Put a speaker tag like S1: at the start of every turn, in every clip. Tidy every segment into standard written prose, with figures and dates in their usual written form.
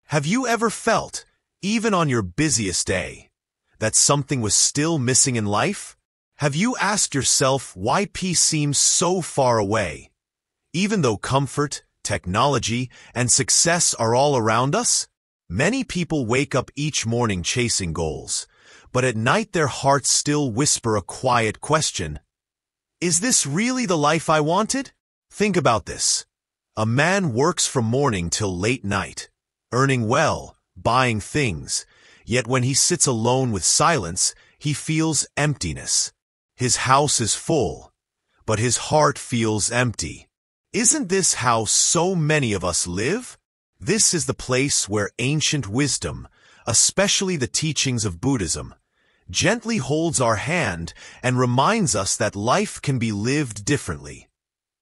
S1: Have you ever felt, even on your busiest day, that something was still missing in life? Have you asked yourself why peace seems so far away, even though comfort, technology, and success are all around us? Many people wake up each morning chasing goals, but at night their hearts still whisper a quiet question. Is this really the life I wanted? Think about this. A man works from morning till late night, earning well, buying things, yet when he sits alone with silence, he feels emptiness. His house is full, but his heart feels empty. Isn't this how so many of us live? This is the place where ancient wisdom, especially the teachings of Buddhism, gently holds our hand and reminds us that life can be lived differently,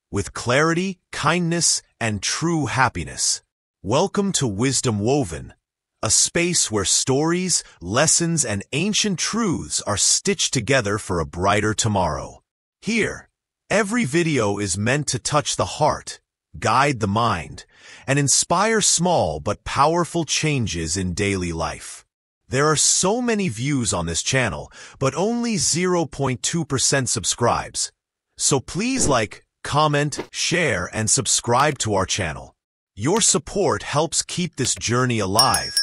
S1: with clarity, kindness, and true happiness. Welcome to Wisdom Woven, a space where stories, lessons, and ancient truths are stitched together for a brighter tomorrow. Here, every video is meant to touch the heart, guide the mind, and inspire small but powerful changes in daily life. There are so many views on this channel, but only 0.2% subscribes. So please like, comment, share, and subscribe to our channel. Your support helps keep this journey alive,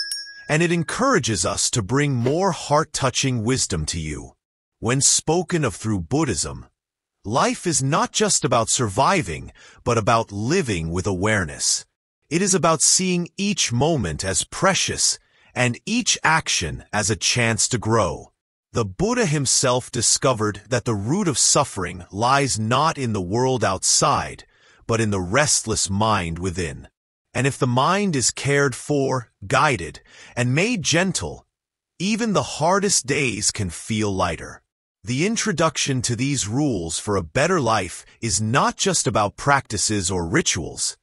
S1: and it encourages us to bring more heart-touching wisdom to you. When spoken of through Buddhism, life is not just about surviving, but about living with awareness. It is about seeing each moment as precious and each action as a chance to grow. The Buddha himself discovered that the root of suffering lies not in the world outside, but in the restless mind within. And if the mind is cared for, guided, and made gentle, even the hardest days can feel lighter. The introduction to these rules for a better life is not just about practices or rituals.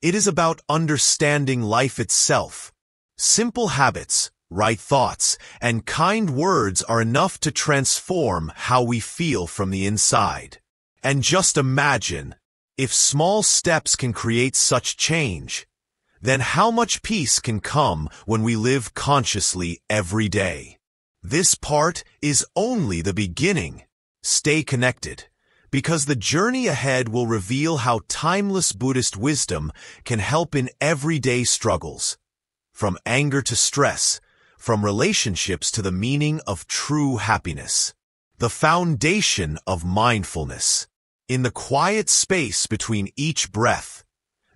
S1: It is about understanding life itself. Simple habits, right thoughts, and kind words are enough to transform how we feel from the inside. And just imagine, if small steps can create such change, then how much peace can come when we live consciously every day. This part is only the beginning. Stay connected, because the journey ahead will reveal how timeless Buddhist wisdom can help in everyday struggles. From anger to stress, from relationships to the meaning of true happiness. The foundation of mindfulness. In the quiet space between each breath,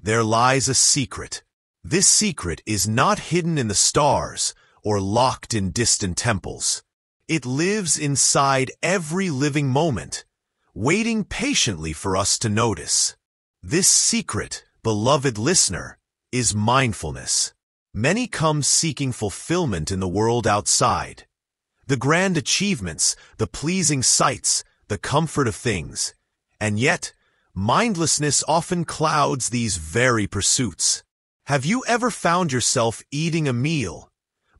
S1: there lies a secret. This secret is not hidden in the stars or locked in distant temples. It lives inside every living moment, waiting patiently for us to notice. This secret, beloved listener, is mindfulness. Many come seeking fulfillment in the world outside. The grand achievements, the pleasing sights, the comfort of things. And yet, mindlessness often clouds these very pursuits. Have you ever found yourself eating a meal,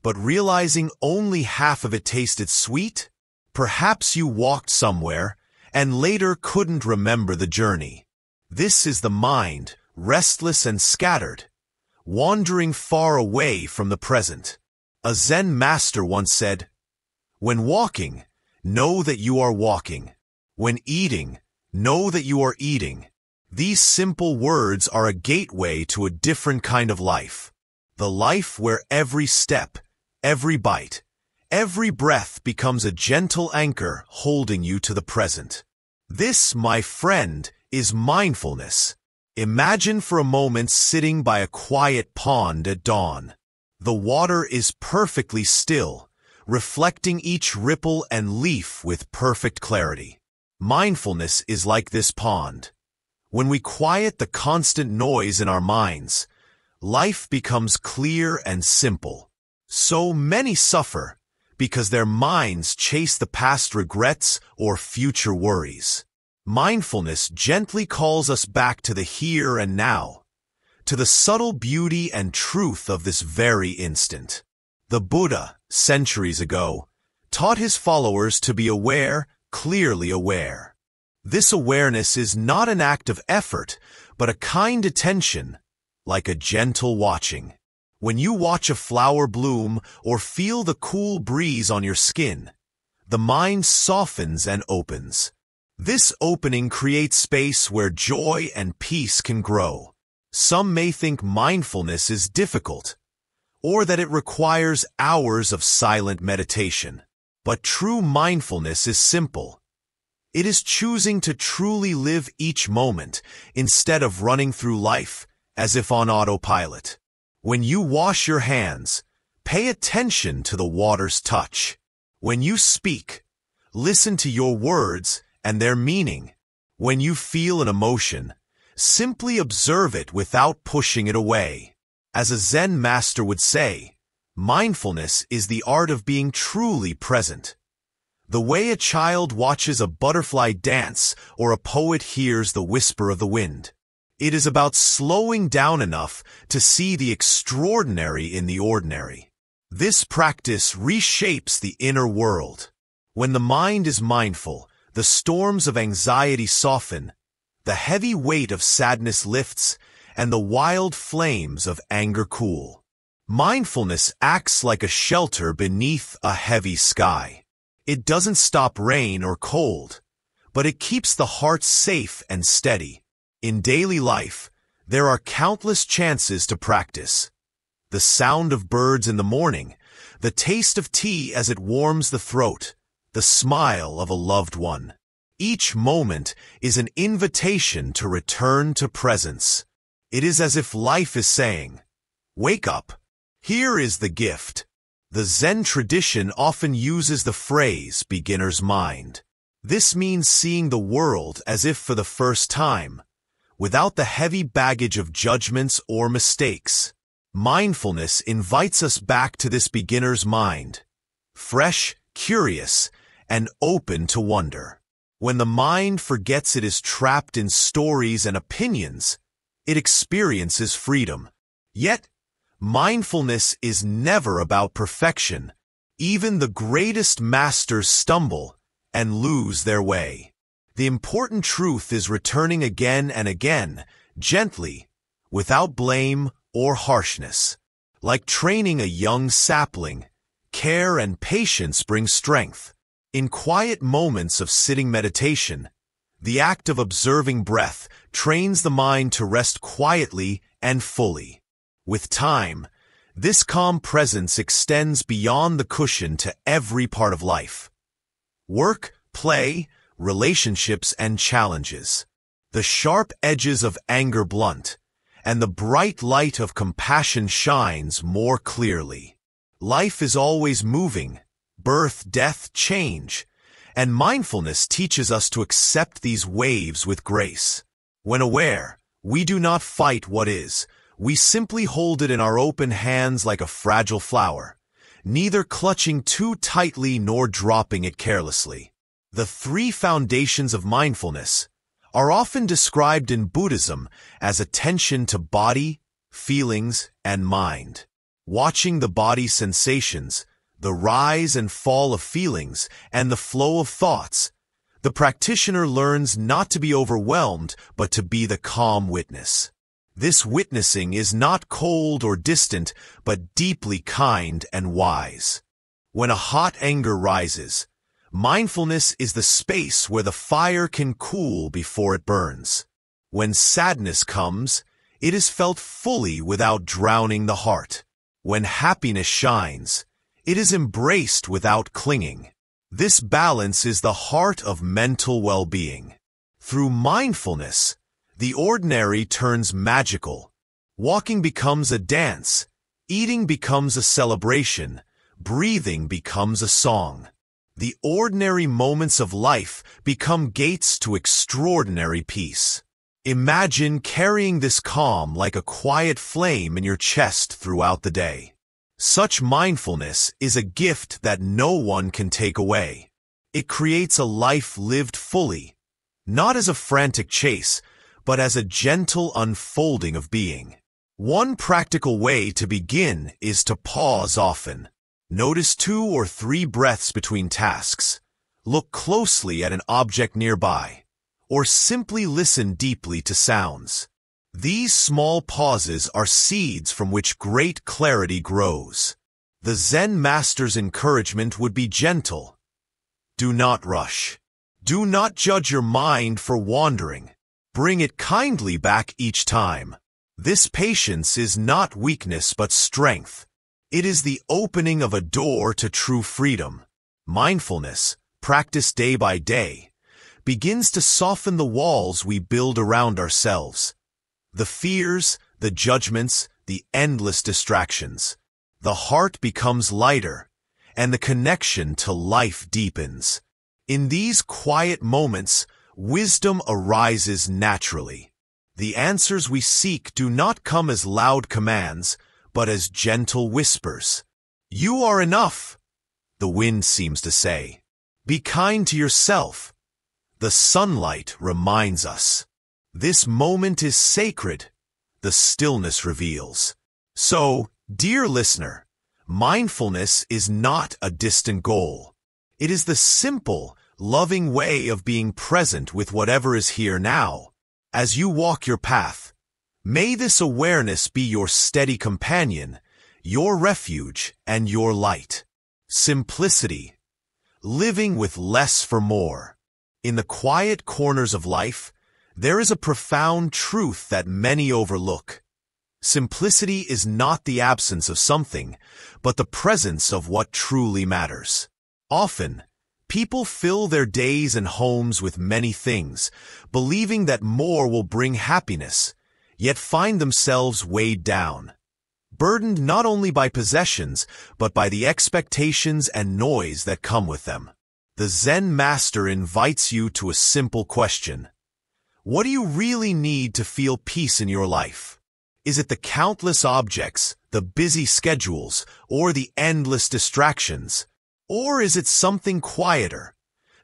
S1: but realizing only half of it tasted sweet? Perhaps you walked somewhere and later couldn't remember the journey. This is the mind, restless and scattered, wandering far away from the present. A Zen master once said, "When walking, know that you are walking. When eating, know that you are eating." These simple words are a gateway to a different kind of life. The life where every step, every bite, every breath becomes a gentle anchor holding you to the present. This, my friend, is mindfulness. Imagine for a moment sitting by a quiet pond at dawn. The water is perfectly still, reflecting each ripple and leaf with perfect clarity. Mindfulness is like this pond. When we quiet the constant noise in our minds, life becomes clear and simple. So many suffer because their minds chase the past regrets or future worries. Mindfulness gently calls us back to the here and now, to the subtle beauty and truth of this very instant. The Buddha, centuries ago, taught his followers to be aware, clearly aware. This awareness is not an act of effort, but a kind attention, like a gentle watching. When you watch a flower bloom or feel the cool breeze on your skin, the mind softens and opens. This opening creates space where joy and peace can grow. Some may think mindfulness is difficult, or that it requires hours of silent meditation. But true mindfulness is simple. It is choosing to truly live each moment instead of running through life as if on autopilot. When you wash your hands, pay attention to the water's touch. When you speak, listen to your words and their meaning. When you feel an emotion, simply observe it without pushing it away. As a Zen master would say, mindfulness is the art of being truly present. The way a child watches a butterfly dance or a poet hears the whisper of the wind. It is about slowing down enough to see the extraordinary in the ordinary. This practice reshapes the inner world. When the mind is mindful, the storms of anxiety soften, the heavy weight of sadness lifts, and the wild flames of anger cool. Mindfulness acts like a shelter beneath a heavy sky. It doesn't stop rain or cold, but it keeps the heart safe and steady. In daily life, there are countless chances to practice. The sound of birds in the morning, the taste of tea as it warms the throat, the smile of a loved one. Each moment is an invitation to return to presence. It is as if life is saying, "Wake up. Here is the gift." The Zen tradition often uses the phrase beginner's mind. This means seeing the world as if for the first time, without the heavy baggage of judgments or mistakes. Mindfulness invites us back to this beginner's mind, fresh, curious, and open to wonder. When the mind forgets it is trapped in stories and opinions, it experiences freedom. Yet, mindfulness is never about perfection. Even the greatest masters stumble and lose their way. The important truth is returning again and again, gently, without blame or harshness. Like training a young sapling, care and patience bring strength. In quiet moments of sitting meditation, the act of observing breath trains the mind to rest quietly and fully. With time, this calm presence extends beyond the cushion to every part of life. Work, play, relationships, and challenges. The sharp edges of anger blunt, and the bright light of compassion shines more clearly. Life is always moving, birth, death, change, and mindfulness teaches us to accept these waves with grace. When aware, we do not fight what is, we simply hold it in our open hands like a fragile flower, neither clutching too tightly nor dropping it carelessly. The three foundations of mindfulness are often described in Buddhism as attention to body, feelings, and mind. Watching the body's sensations, the rise and fall of feelings, and the flow of thoughts, the practitioner learns not to be overwhelmed, but to be the calm witness. This witnessing is not cold or distant, but deeply kind and wise. When a hot anger rises, mindfulness is the space where the fire can cool before it burns. When sadness comes, it is felt fully without drowning the heart. When happiness shines, it is embraced without clinging. This balance is the heart of mental well-being. Through mindfulness, the ordinary turns magical. Walking becomes a dance, eating becomes a celebration, breathing becomes a song. The ordinary moments of life become gates to extraordinary peace. Imagine carrying this calm like a quiet flame in your chest throughout the day. Such mindfulness is a gift that no one can take away. It creates a life lived fully, not as a frantic chase, but as a gentle unfolding of being. One practical way to begin is to pause often. Notice 2 or 3 breaths between tasks. Look closely at an object nearby, or simply listen deeply to sounds. These small pauses are seeds from which great clarity grows. The Zen master's encouragement would be gentle. Do not rush. Do not judge your mind for wandering. Bring it kindly back each time. This patience is not weakness but strength. It is the opening of a door to true freedom. Mindfulness, practiced day by day, begins to soften the walls we build around ourselves. The fears, the judgments, the endless distractions. The heart becomes lighter, and the connection to life deepens. In these quiet moments, wisdom arises naturally. The answers we seek do not come as loud commands, but as gentle whispers. You are enough, the wind seems to say. Be kind to yourself. The sunlight reminds us. This moment is sacred, the stillness reveals. So, dear listener, mindfulness is not a distant goal. It is the simple, loving way of being present with whatever is here now. As you walk your path, may this awareness be your steady companion, your refuge, and your light. Simplicity, living with less for more. In the quiet corners of life, there is a profound truth that many overlook. Simplicity is not the absence of something, but the presence of what truly matters. Often, people fill their days and homes with many things, believing that more will bring happiness, yet find themselves weighed down, burdened not only by possessions, but by the expectations and noise that come with them. The Zen master invites you to a simple question. What do you really need to feel peace in your life? Is it the countless objects, the busy schedules, or the endless distractions? Or is it something quieter,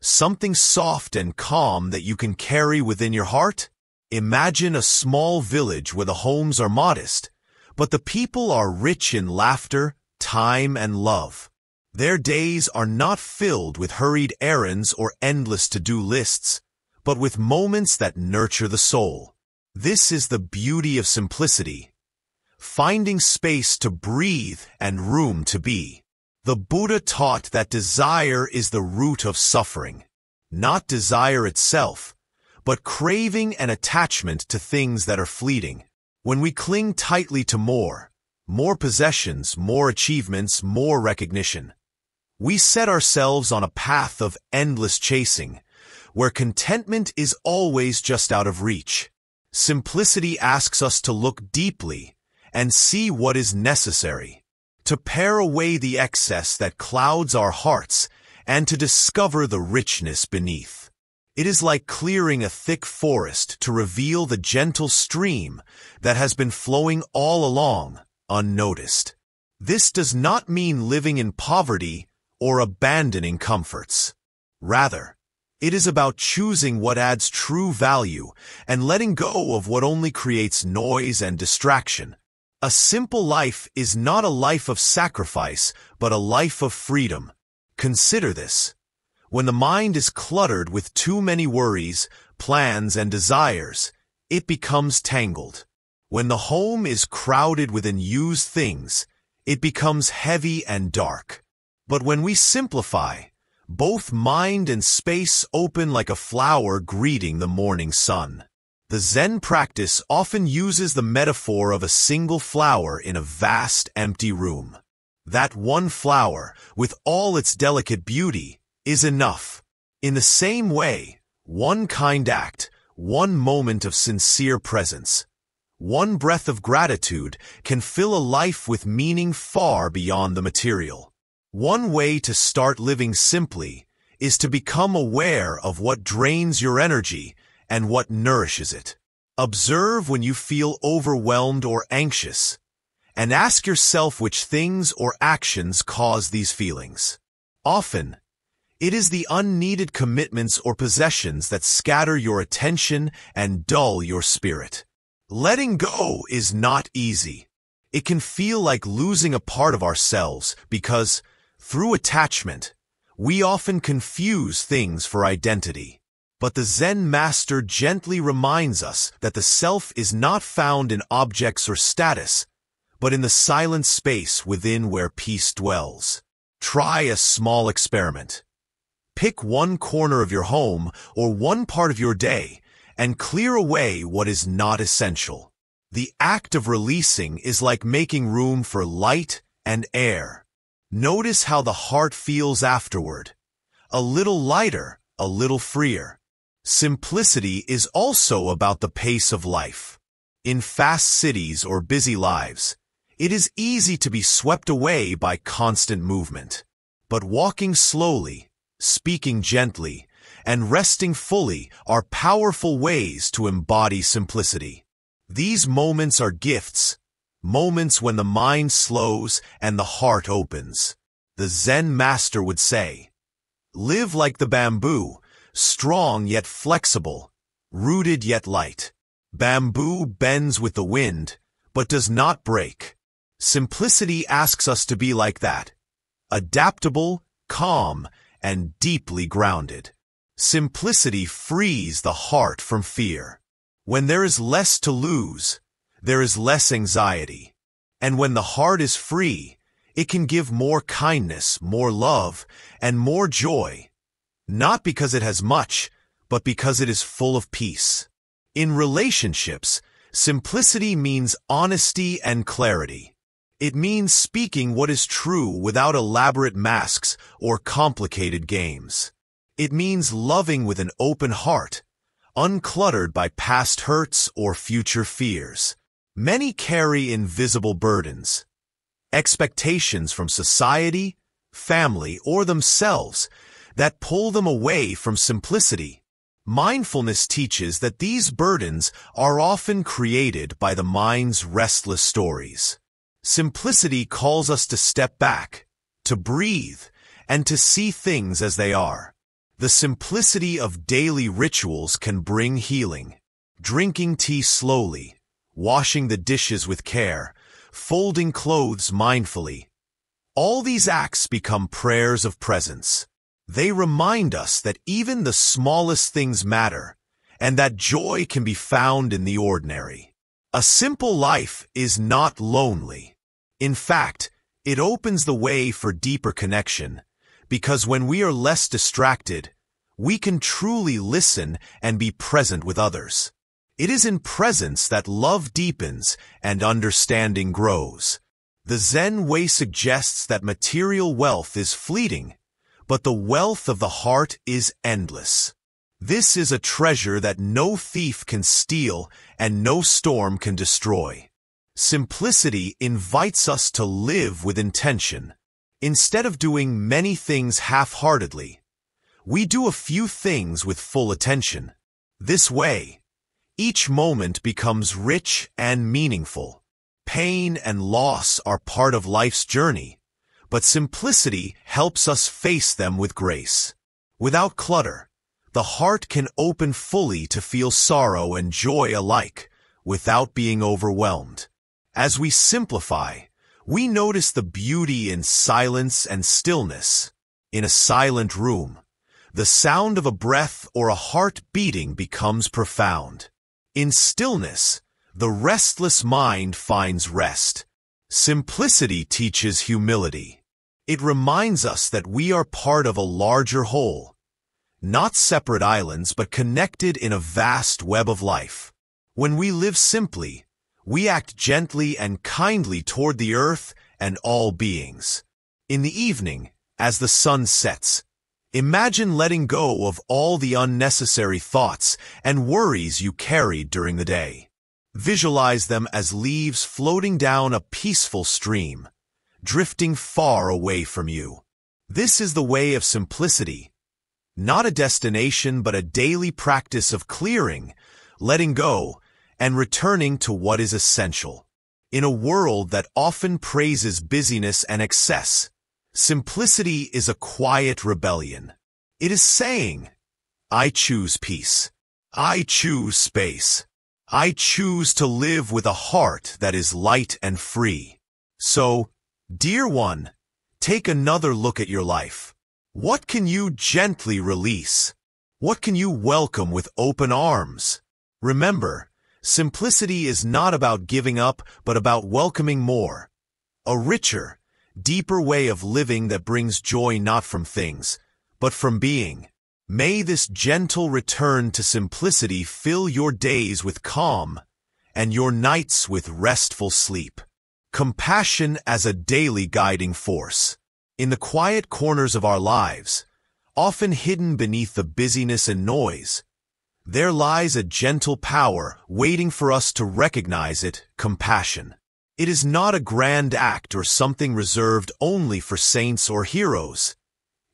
S1: something soft and calm that you can carry within your heart? Imagine a small village where the homes are modest, but the people are rich in laughter, time, and love. Their days are not filled with hurried errands or endless to-do lists, but with moments that nurture the soul. This is the beauty of simplicity, finding space to breathe and room to be. The Buddha taught that desire is the root of suffering, not desire itself, but craving and attachment to things that are fleeting. When we cling tightly to more possessions, more achievements, more recognition, we set ourselves on a path of endless chasing, where contentment is always just out of reach. Simplicity asks us to look deeply and see what is necessary, to pare away the excess that clouds our hearts and to discover the richness beneath. It is like clearing a thick forest to reveal the gentle stream that has been flowing all along, unnoticed. This does not mean living in poverty or abandoning comforts. Rather, it is about choosing what adds true value and letting go of what only creates noise and distraction. A simple life is not a life of sacrifice, but a life of freedom. Consider this. When the mind is cluttered with too many worries, plans, and desires, it becomes tangled. When the home is crowded with unused things, it becomes heavy and dark. But when we simplify, both mind and space open like a flower greeting the morning sun. The Zen practice often uses the metaphor of a single flower in a vast empty room. That one flower, with all its delicate beauty, is enough. In the same way, one kind act, one moment of sincere presence, one breath of gratitude can fill a life with meaning far beyond the material. One way to start living simply is to become aware of what drains your energy and what nourishes it. Observe when you feel overwhelmed or anxious, and ask yourself which things or actions cause these feelings. Often, it is the unneeded commitments or possessions that scatter your attention and dull your spirit. Letting go is not easy. It can feel like losing a part of ourselves because, through attachment, we often confuse things for identity. But the Zen master gently reminds us that the self is not found in objects or status, but in the silent space within where peace dwells. Try a small experiment. Pick one corner of your home or one part of your day and clear away what is not essential. The act of releasing is like making room for light and air. Notice how the heart feels afterward. A little lighter, a little freer. Simplicity is also about the pace of life. In fast cities or busy lives, it is easy to be swept away by constant movement. But walking slowly, speaking gently, and resting fully are powerful ways to embody simplicity. These moments are gifts, moments when the mind slows and the heart opens. The Zen master would say, "Live like the bamboo, strong yet flexible, rooted yet light. Bamboo bends with the wind, but does not break." Simplicity asks us to be like that, adaptable, calm, and deeply grounded. Simplicity frees the heart from fear. When there is less to lose, there is less anxiety. And when the heart is free, it can give more kindness, more love, and more joy. Not because it has much, but because it is full of peace. In relationships, simplicity means honesty and clarity. It means speaking what is true without elaborate masks or complicated games. It means loving with an open heart, uncluttered by past hurts or future fears. Many carry invisible burdens, expectations from society, family, or themselves that pull them away from simplicity. Mindfulness teaches that these burdens are often created by the mind's restless stories. Simplicity calls us to step back, to breathe, and to see things as they are. The simplicity of daily rituals can bring healing. Drinking tea slowly, washing the dishes with care, folding clothes mindfully. All these acts become prayers of presence. They remind us that even the smallest things matter, and that joy can be found in the ordinary. A simple life is not lonely. In fact, it opens the way for deeper connection, because when we are less distracted, we can truly listen and be present with others. It is in presence that love deepens and understanding grows. The Zen way suggests that material wealth is fleeting, but the wealth of the heart is endless. This is a treasure that no thief can steal and no storm can destroy. Simplicity invites us to live with intention. Instead of doing many things half-heartedly, we do a few things with full attention. This way, each moment becomes rich and meaningful. Pain and loss are part of life's journey, but simplicity helps us face them with grace. Without clutter, the heart can open fully to feel sorrow and joy alike, without being overwhelmed. As we simplify, we notice the beauty in silence and stillness. In a silent room, the sound of a breath or a heart beating becomes profound. In stillness, the restless mind finds rest. Simplicity teaches humility. It reminds us that we are part of a larger whole, not separate islands but connected in a vast web of life. When we live simply, we act gently and kindly toward the earth and all beings. In the evening, as the sun sets, imagine letting go of all the unnecessary thoughts and worries you carried during the day. Visualize them as leaves floating down a peaceful stream, drifting far away from you. This is the way of simplicity, not a destination but a daily practice of clearing, letting go, and returning to what is essential. In a world that often praises busyness and excess, simplicity is a quiet rebellion. It is saying, I choose peace. I choose space. I choose to live with a heart that is light and free. So, dear one, take another look at your life. What can you gently release? What can you welcome with open arms? Remember, simplicity is not about giving up, but about welcoming more. A richer, deeper way of living that brings joy not from things, but from being. May this gentle return to simplicity fill your days with calm and your nights with restful sleep. Compassion as a daily guiding force. In the quiet corners of our lives, often hidden beneath the busyness and noise, there lies a gentle power waiting for us to recognize it, compassion. It is not a grand act or something reserved only for saints or heroes.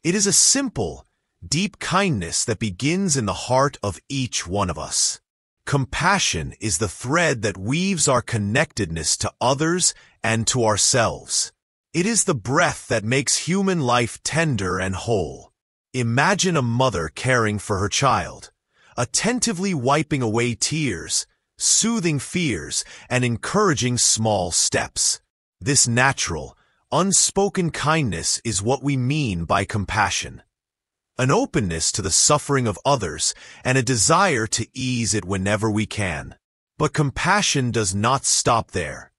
S1: It is a simple, deep kindness that begins in the heart of each one of us. Compassion is the thread that weaves our connectedness to others and to ourselves. It is the breath that makes human life tender and whole. Imagine a mother caring for her child, attentively wiping away tears, soothing fears, and encouraging small steps. This natural, unspoken kindness is what we mean by compassion. An openness to the suffering of others and a desire to ease it whenever we can. But compassion does not stop there.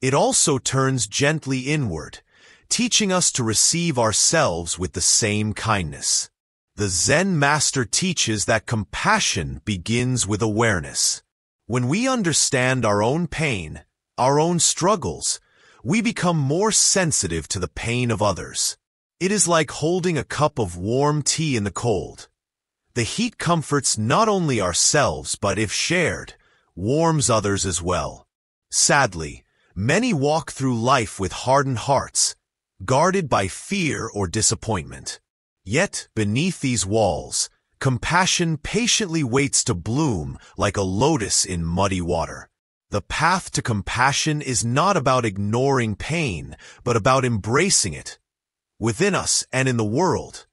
S1: It also turns gently inward, teaching us to receive ourselves with the same kindness. The Zen master teaches that compassion begins with awareness. When we understand our own pain, our own struggles, we become more sensitive to the pain of others. It is like holding a cup of warm tea in the cold. The heat comforts not only ourselves, but if shared, warms others as well. Sadly, many walk through life with hardened hearts, guarded by fear or disappointment. Yet, beneath these walls, compassion patiently waits to bloom like a lotus in muddy water. The path to compassion is not about ignoring pain, but about embracing it, within us and in the world,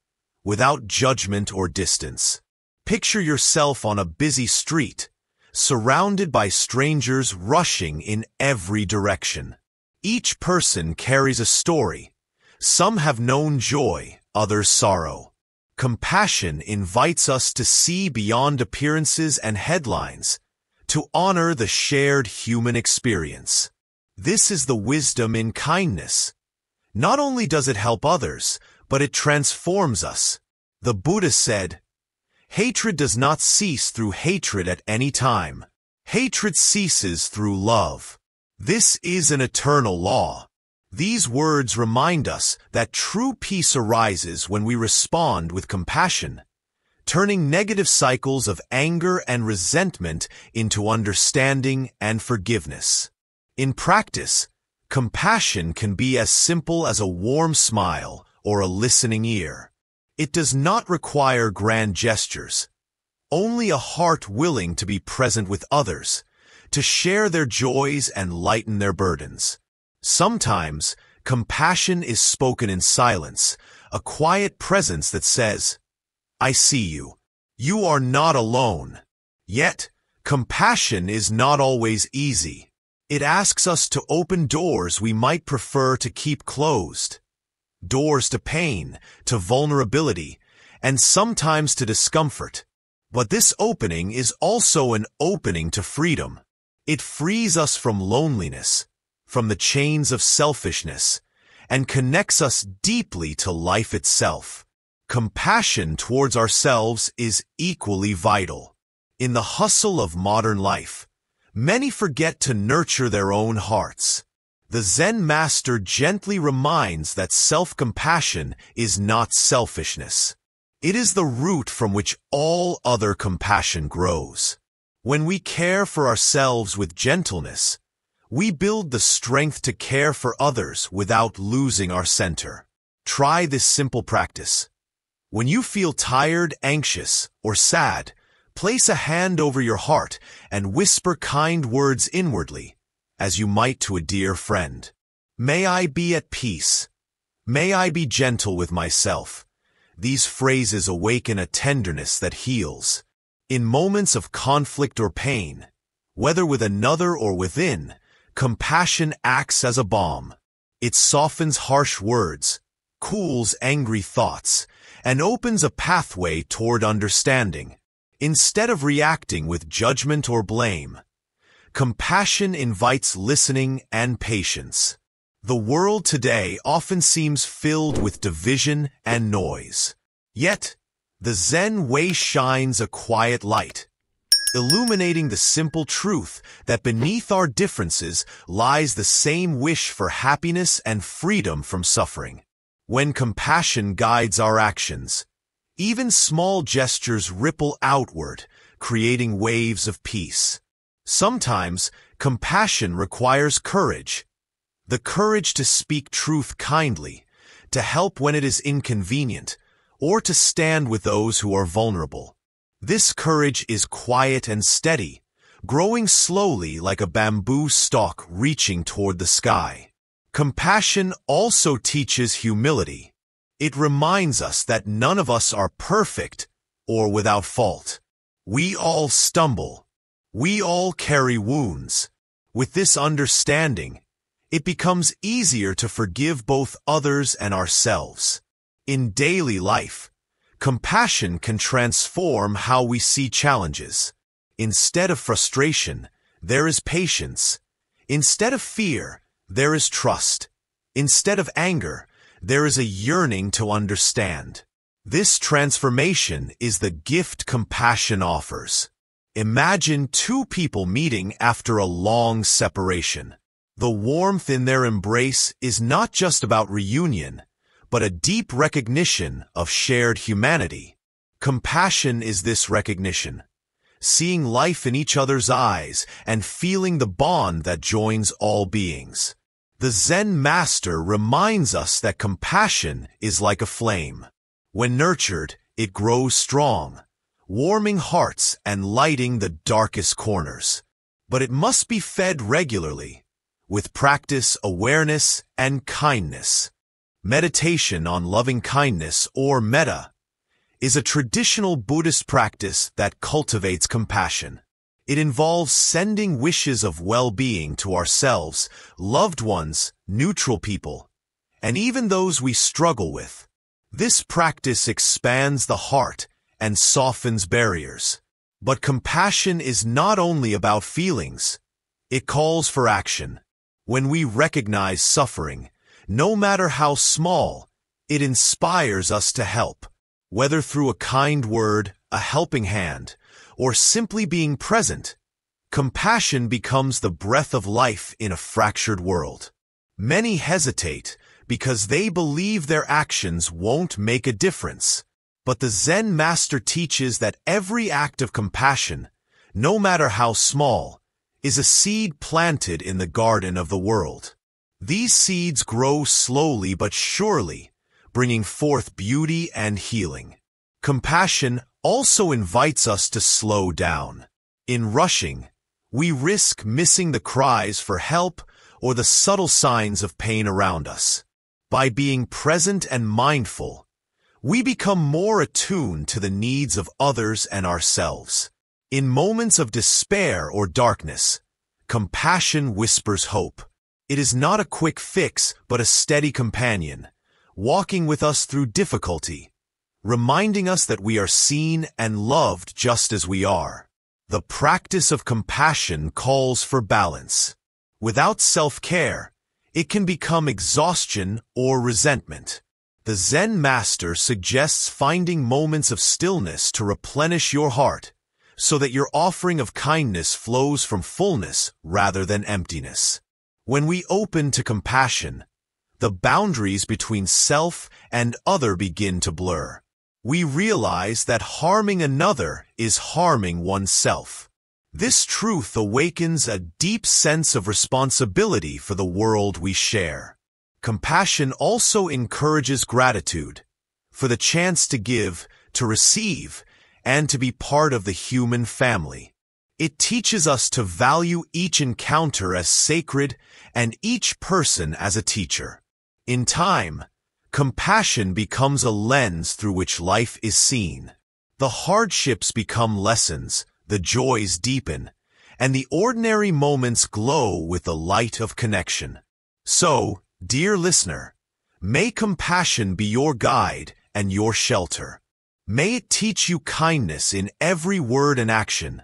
S1: without judgment or distance. Picture yourself on a busy street, surrounded by strangers rushing in every direction. Each person carries a story. Some have known joy, others sorrow. Compassion invites us to see beyond appearances and headlines, to honor the shared human experience. This is the wisdom in kindness. Not only does it help others, but it transforms us. The Buddha said, "Hatred does not cease through hatred at any time. Hatred ceases through love." This is an eternal law. These words remind us that true peace arises when we respond with compassion, turning negative cycles of anger and resentment into understanding and forgiveness. In practice, compassion can be as simple as a warm smile or a listening ear. It does not require grand gestures, only a heart willing to be present with others, to share their joys and lighten their burdens. Sometimes, compassion is spoken in silence, a quiet presence that says, "I see you. You are not alone." Yet, compassion is not always easy. It asks us to open doors we might prefer to keep closed. Doors to pain, to vulnerability, and sometimes to discomfort. But this opening is also an opening to freedom. It frees us from loneliness, from the chains of selfishness, and connects us deeply to life itself. Compassion towards ourselves is equally vital. In the hustle of modern life, many forget to nurture their own hearts. The Zen master gently reminds that self-compassion is not selfishness. It is the root from which all other compassion grows. When we care for ourselves with gentleness, we build the strength to care for others without losing our center. Try this simple practice. When you feel tired, anxious, or sad, place a hand over your heart and whisper kind words inwardly, as you might to a dear friend. "May I be at peace. May I be gentle with myself." These phrases awaken a tenderness that heals. In moments of conflict or pain, whether with another or within, compassion acts as a balm. It softens harsh words, cools angry thoughts, and opens a pathway toward understanding. Instead of reacting with judgment or blame, compassion invites listening and patience. The world today often seems filled with division and noise. Yet, the Zen way shines a quiet light, illuminating the simple truth that beneath our differences lies the same wish for happiness and freedom from suffering. When compassion guides our actions, even small gestures ripple outward, creating waves of peace. Sometimes, compassion requires courage. The courage to speak truth kindly, to help when it is inconvenient, or to stand with those who are vulnerable. This courage is quiet and steady, growing slowly like a bamboo stalk reaching toward the sky. Compassion also teaches humility. It reminds us that none of us are perfect or without fault. We all stumble. We all carry wounds. With this understanding, it becomes easier to forgive both others and ourselves. In daily life, compassion can transform how we see challenges. Instead of frustration, there is patience. Instead of fear, there is trust. Instead of anger, there is a yearning to understand. This transformation is the gift compassion offers. Imagine two people meeting after a long separation. The warmth in their embrace is not just about reunion, but a deep recognition of shared humanity. Compassion is this recognition, seeing life in each other's eyes and feeling the bond that joins all beings. The Zen master reminds us that compassion is like a flame. When nurtured, it grows strong, warming hearts and lighting the darkest corners. But it must be fed regularly, with practice, awareness, and kindness. Meditation on loving kindness, or metta, is a traditional Buddhist practice that cultivates compassion. It involves sending wishes of well-being to ourselves, loved ones, neutral people, and even those we struggle with. This practice expands the heart and softens barriers. But compassion is not only about feelings. It calls for action. When we recognize suffering, no matter how small, it inspires us to help. Whether through a kind word, a helping hand, or simply being present, compassion becomes the breath of life in a fractured world. Many hesitate because they believe their actions won't make a difference. But the Zen master teaches that every act of compassion, no matter how small, is a seed planted in the garden of the world. These seeds grow slowly but surely, bringing forth beauty and healing. Compassion also invites us to slow down. In rushing, we risk missing the cries for help or the subtle signs of pain around us. By being present and mindful, we become more attuned to the needs of others and ourselves. In moments of despair or darkness, compassion whispers hope. It is not a quick fix, but a steady companion, walking with us through difficulty, reminding us that we are seen and loved just as we are. The practice of compassion calls for balance. Without self-care, it can become exhaustion or resentment. The Zen master suggests finding moments of stillness to replenish your heart, so that your offering of kindness flows from fullness rather than emptiness. When we open to compassion, the boundaries between self and other begin to blur. We realize that harming another is harming oneself. This truth awakens a deep sense of responsibility for the world we share. Compassion also encourages gratitude for the chance to give, to receive, and to be part of the human family. It teaches us to value each encounter as sacred and each person as a teacher. In time, compassion becomes a lens through which life is seen. The hardships become lessons, the joys deepen, and the ordinary moments glow with the light of connection. So, dear listener, may compassion be your guide and your shelter. May it teach you kindness in every word and action,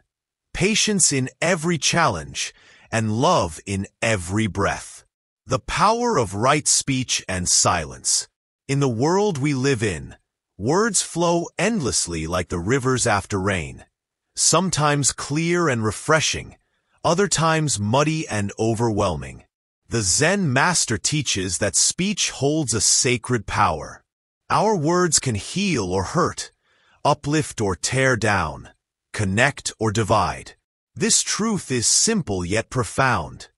S1: patience in every challenge, and love in every breath. The power of right speech and silence. In the world we live in, words flow endlessly like the rivers after rain, sometimes clear and refreshing, other times muddy and overwhelming. The Zen master teaches that speech holds a sacred power. Our words can heal or hurt, uplift or tear down, connect or divide. This truth is simple yet profound.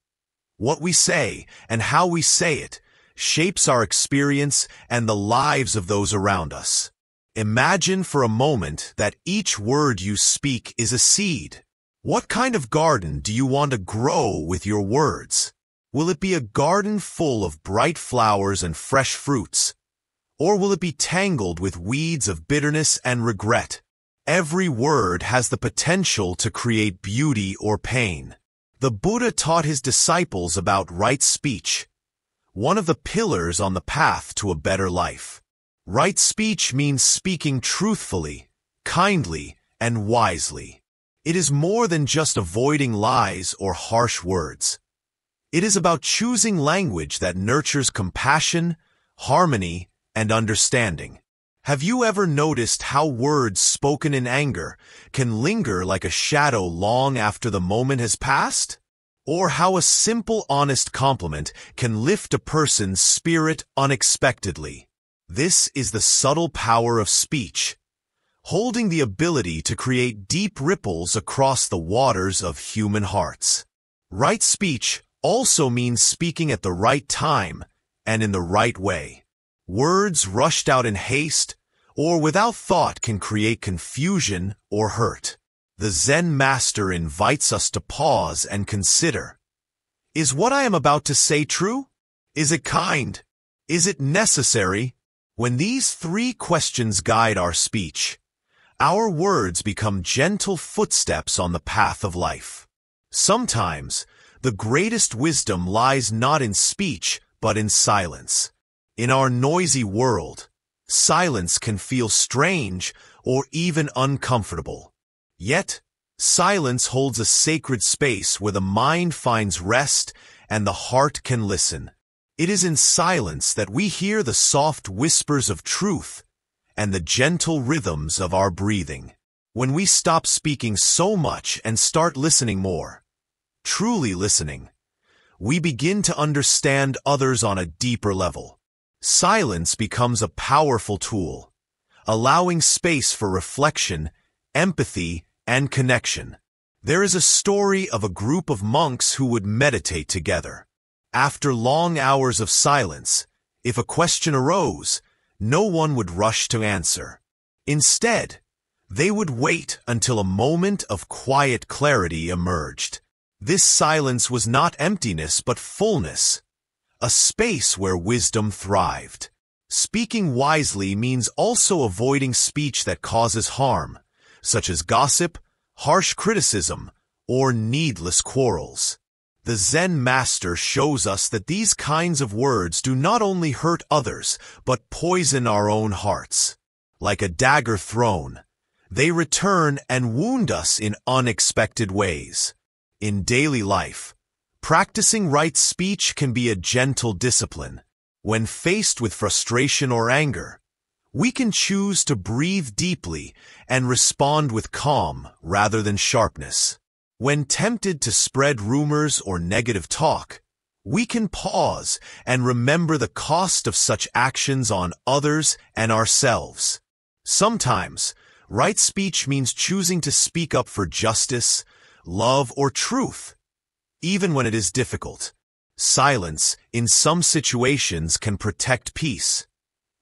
S1: What we say and how we say it shapes our experience and the lives of those around us. Imagine for a moment that each word you speak is a seed. What kind of garden do you want to grow with your words? Will it be a garden full of bright flowers and fresh fruits? Or will it be tangled with weeds of bitterness and regret? Every word has the potential to create beauty or pain. The Buddha taught his disciples about right speech, one of the pillars on the path to a better life. Right speech means speaking truthfully, kindly, and wisely. It is more than just avoiding lies or harsh words. It is about choosing language that nurtures compassion, harmony, and understanding. Have you ever noticed how words spoken in anger can linger like a shadow long after the moment has passed? Or how a simple, honest compliment can lift a person's spirit unexpectedly? This is the subtle power of speech, holding the ability to create deep ripples across the waters of human hearts. Right speech also means speaking at the right time and in the right way. Words rushed out in haste or without thought can create confusion or hurt. The Zen master invites us to pause and consider. Is what I am about to say true? Is it kind? Is it necessary? When these three questions guide our speech, our words become gentle footsteps on the path of life. Sometimes, the greatest wisdom lies not in speech, but in silence. In our noisy world, silence can feel strange or even uncomfortable. Yet, silence holds a sacred space where the mind finds rest and the heart can listen. It is in silence that we hear the soft whispers of truth and the gentle rhythms of our breathing. When we stop speaking so much and start listening more, truly listening, we begin to understand others on a deeper level. Silence becomes a powerful tool, allowing space for reflection, empathy, and connection. There is a story of a group of monks who would meditate together. After long hours of silence, if a question arose, no one would rush to answer. Instead, they would wait until a moment of quiet clarity emerged. This silence was not emptiness but fullness, a space where wisdom thrived. Speaking wisely means also avoiding speech that causes harm, such as gossip, harsh criticism, or needless quarrels. The Zen master shows us that these kinds of words do not only hurt others, but poison our own hearts. Like a dagger thrown, they return and wound us in unexpected ways. In daily life, practicing right speech can be a gentle discipline. When faced with frustration or anger, we can choose to breathe deeply and respond with calm rather than sharpness. When tempted to spread rumors or negative talk, we can pause and remember the cost of such actions on others and ourselves. Sometimes, right speech means choosing to speak up for justice, love, or truth, even when it is difficult. Silence, in some situations, can protect peace.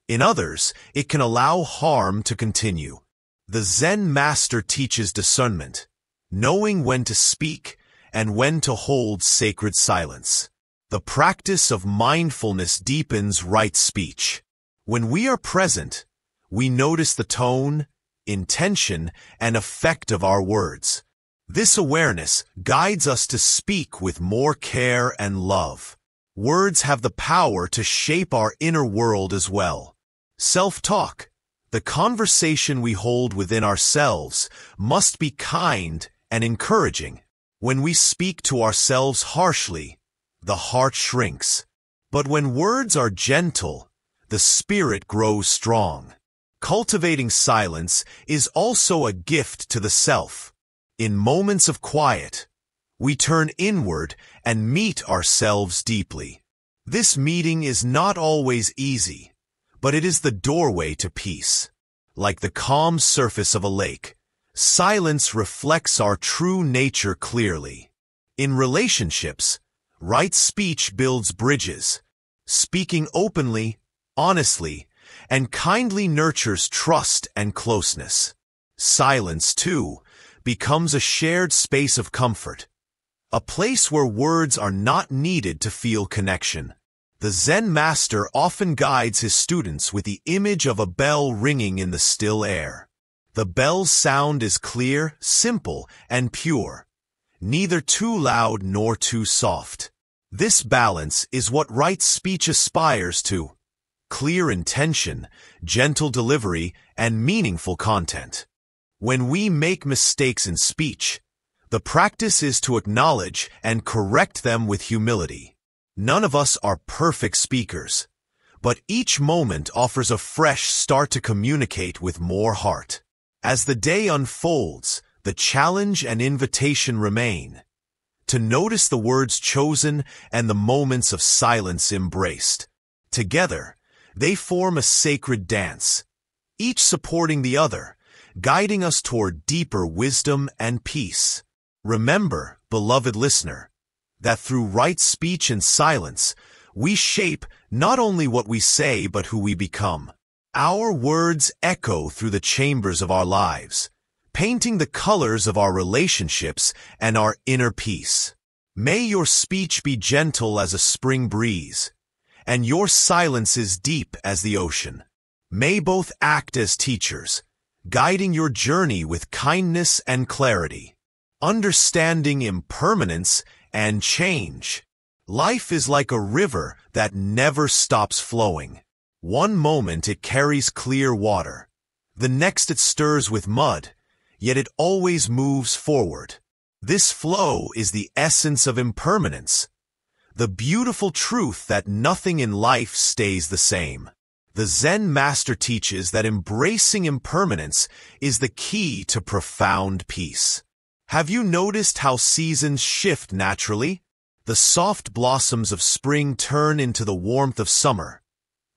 S1: In others, it can allow harm to continue. The Zen master teaches discernment, knowing when to speak and when to hold sacred silence. The practice of mindfulness deepens right speech. When we are present, we notice the tone, intention, and effect of our words. This awareness guides us to speak with more care and love. Words have the power to shape our inner world as well. Self-talk, The conversation we hold within ourselves must be kind and encouraging. When we speak to ourselves harshly, the heart shrinks. But when words are gentle, the spirit grows strong. Cultivating silence is also a gift to the self. In moments of quiet, we turn inward and meet ourselves deeply. This meeting is not always easy, but it is the doorway to peace. Like the calm surface of a lake, silence reflects our true nature clearly. In relationships, right speech builds bridges. Speaking openly, honestly, and kindly nurtures trust and closeness. Silence, too, becomes a shared space of comfort, a place where words are not needed to feel connection. The Zen master often guides his students with the image of a bell ringing in the still air. The bell's sound is clear, simple, and pure, neither too loud nor too soft. This balance is what right speech aspires to: clear intention, gentle delivery, and meaningful content. When we make mistakes in speech, the practice is to acknowledge and correct them with humility. None of us are perfect speakers, but each moment offers a fresh start to communicate with more heart. As the day unfolds, the challenge and invitation remain: to notice the words chosen and the moments of silence embraced. Together, they form a sacred dance, each supporting the other, guiding us toward deeper wisdom and peace. Remember, beloved listener, that through right speech and silence, we shape not only what we say but who we become. Our words echo through the chambers of our lives, painting the colors of our relationships and our inner peace. May your speech be gentle as a spring breeze, and your silences deep as the ocean. May both act as teachers, guiding your journey with kindness and clarity. Understanding impermanence and change. Life is like a river that never stops flowing. One moment it carries clear water, the next it stirs with mud, yet it always moves forward. This flow is the essence of impermanence, the beautiful truth that nothing in life stays the same. The Zen master teaches that embracing impermanence is the key to profound peace. Have you noticed how seasons shift naturally? The soft blossoms of spring turn into the warmth of summer,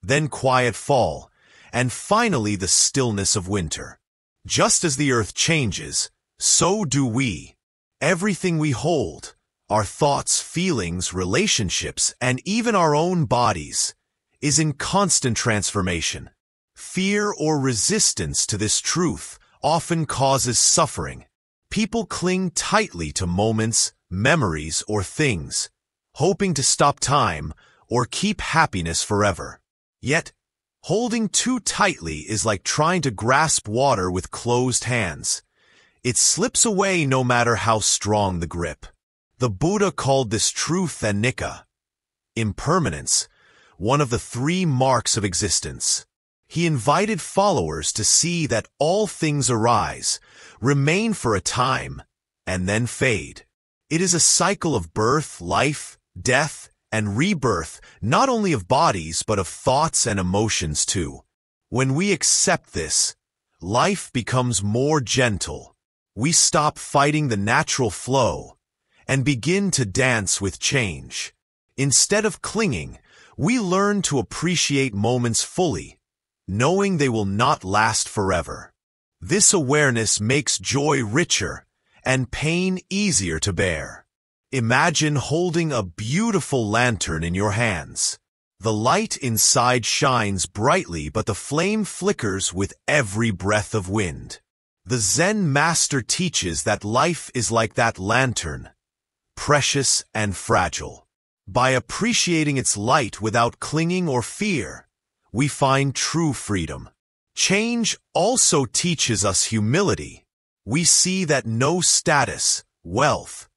S1: then quiet fall, and finally the stillness of winter. Just as the earth changes, so do we. Everything we hold, our thoughts, feelings, relationships, and even our own bodies, is in constant transformation. Fear or resistance to this truth often causes suffering. People cling tightly to moments, memories, or things, hoping to stop time or keep happiness forever. Yet, holding too tightly is like trying to grasp water with closed hands. It slips away no matter how strong the grip. The Buddha called this truth anicca, impermanence, one of the 3 marks of existence. He invited followers to see that all things arise, remain for a time, and then fade. It is a cycle of birth, life, death, and rebirth, not only of bodies but of thoughts and emotions too. When we accept this, life becomes more gentle. We stop fighting the natural flow and begin to dance with change. Instead of clinging, we learn to appreciate moments fully, knowing they will not last forever. This awareness makes joy richer and pain easier to bear. Imagine holding a beautiful lantern in your hands. The light inside shines brightly, but the flame flickers with every breath of wind. The Zen master teaches that life is like that lantern, precious and fragile. By appreciating its light without clinging or fear, we find true freedom. Change also teaches us humility. We see that no status, wealth,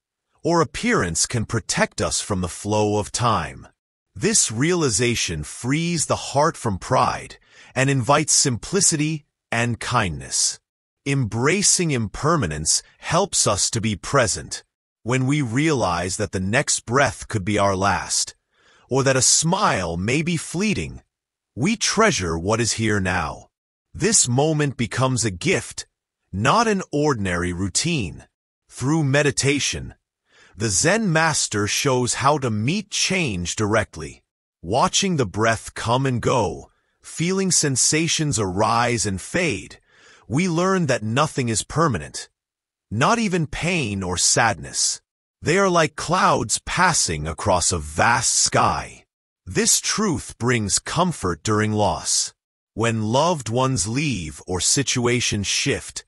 S1: or appearance can protect us from the flow of time. This realization frees the heart from pride and invites simplicity, and kindness. Embracing impermanence helps us to be present. When we realize that the next breath could be our last, or that a smile may be fleeting, we treasure what is here now. This moment becomes a gift, not an ordinary routine. Through meditation, the Zen master shows how to meet change directly. Watching the breath come and go, feeling sensations arise and fade, we learn that nothing is permanent, not even pain or sadness. They are like clouds passing across a vast sky. This truth brings comfort during loss. When loved ones leave or situations shift,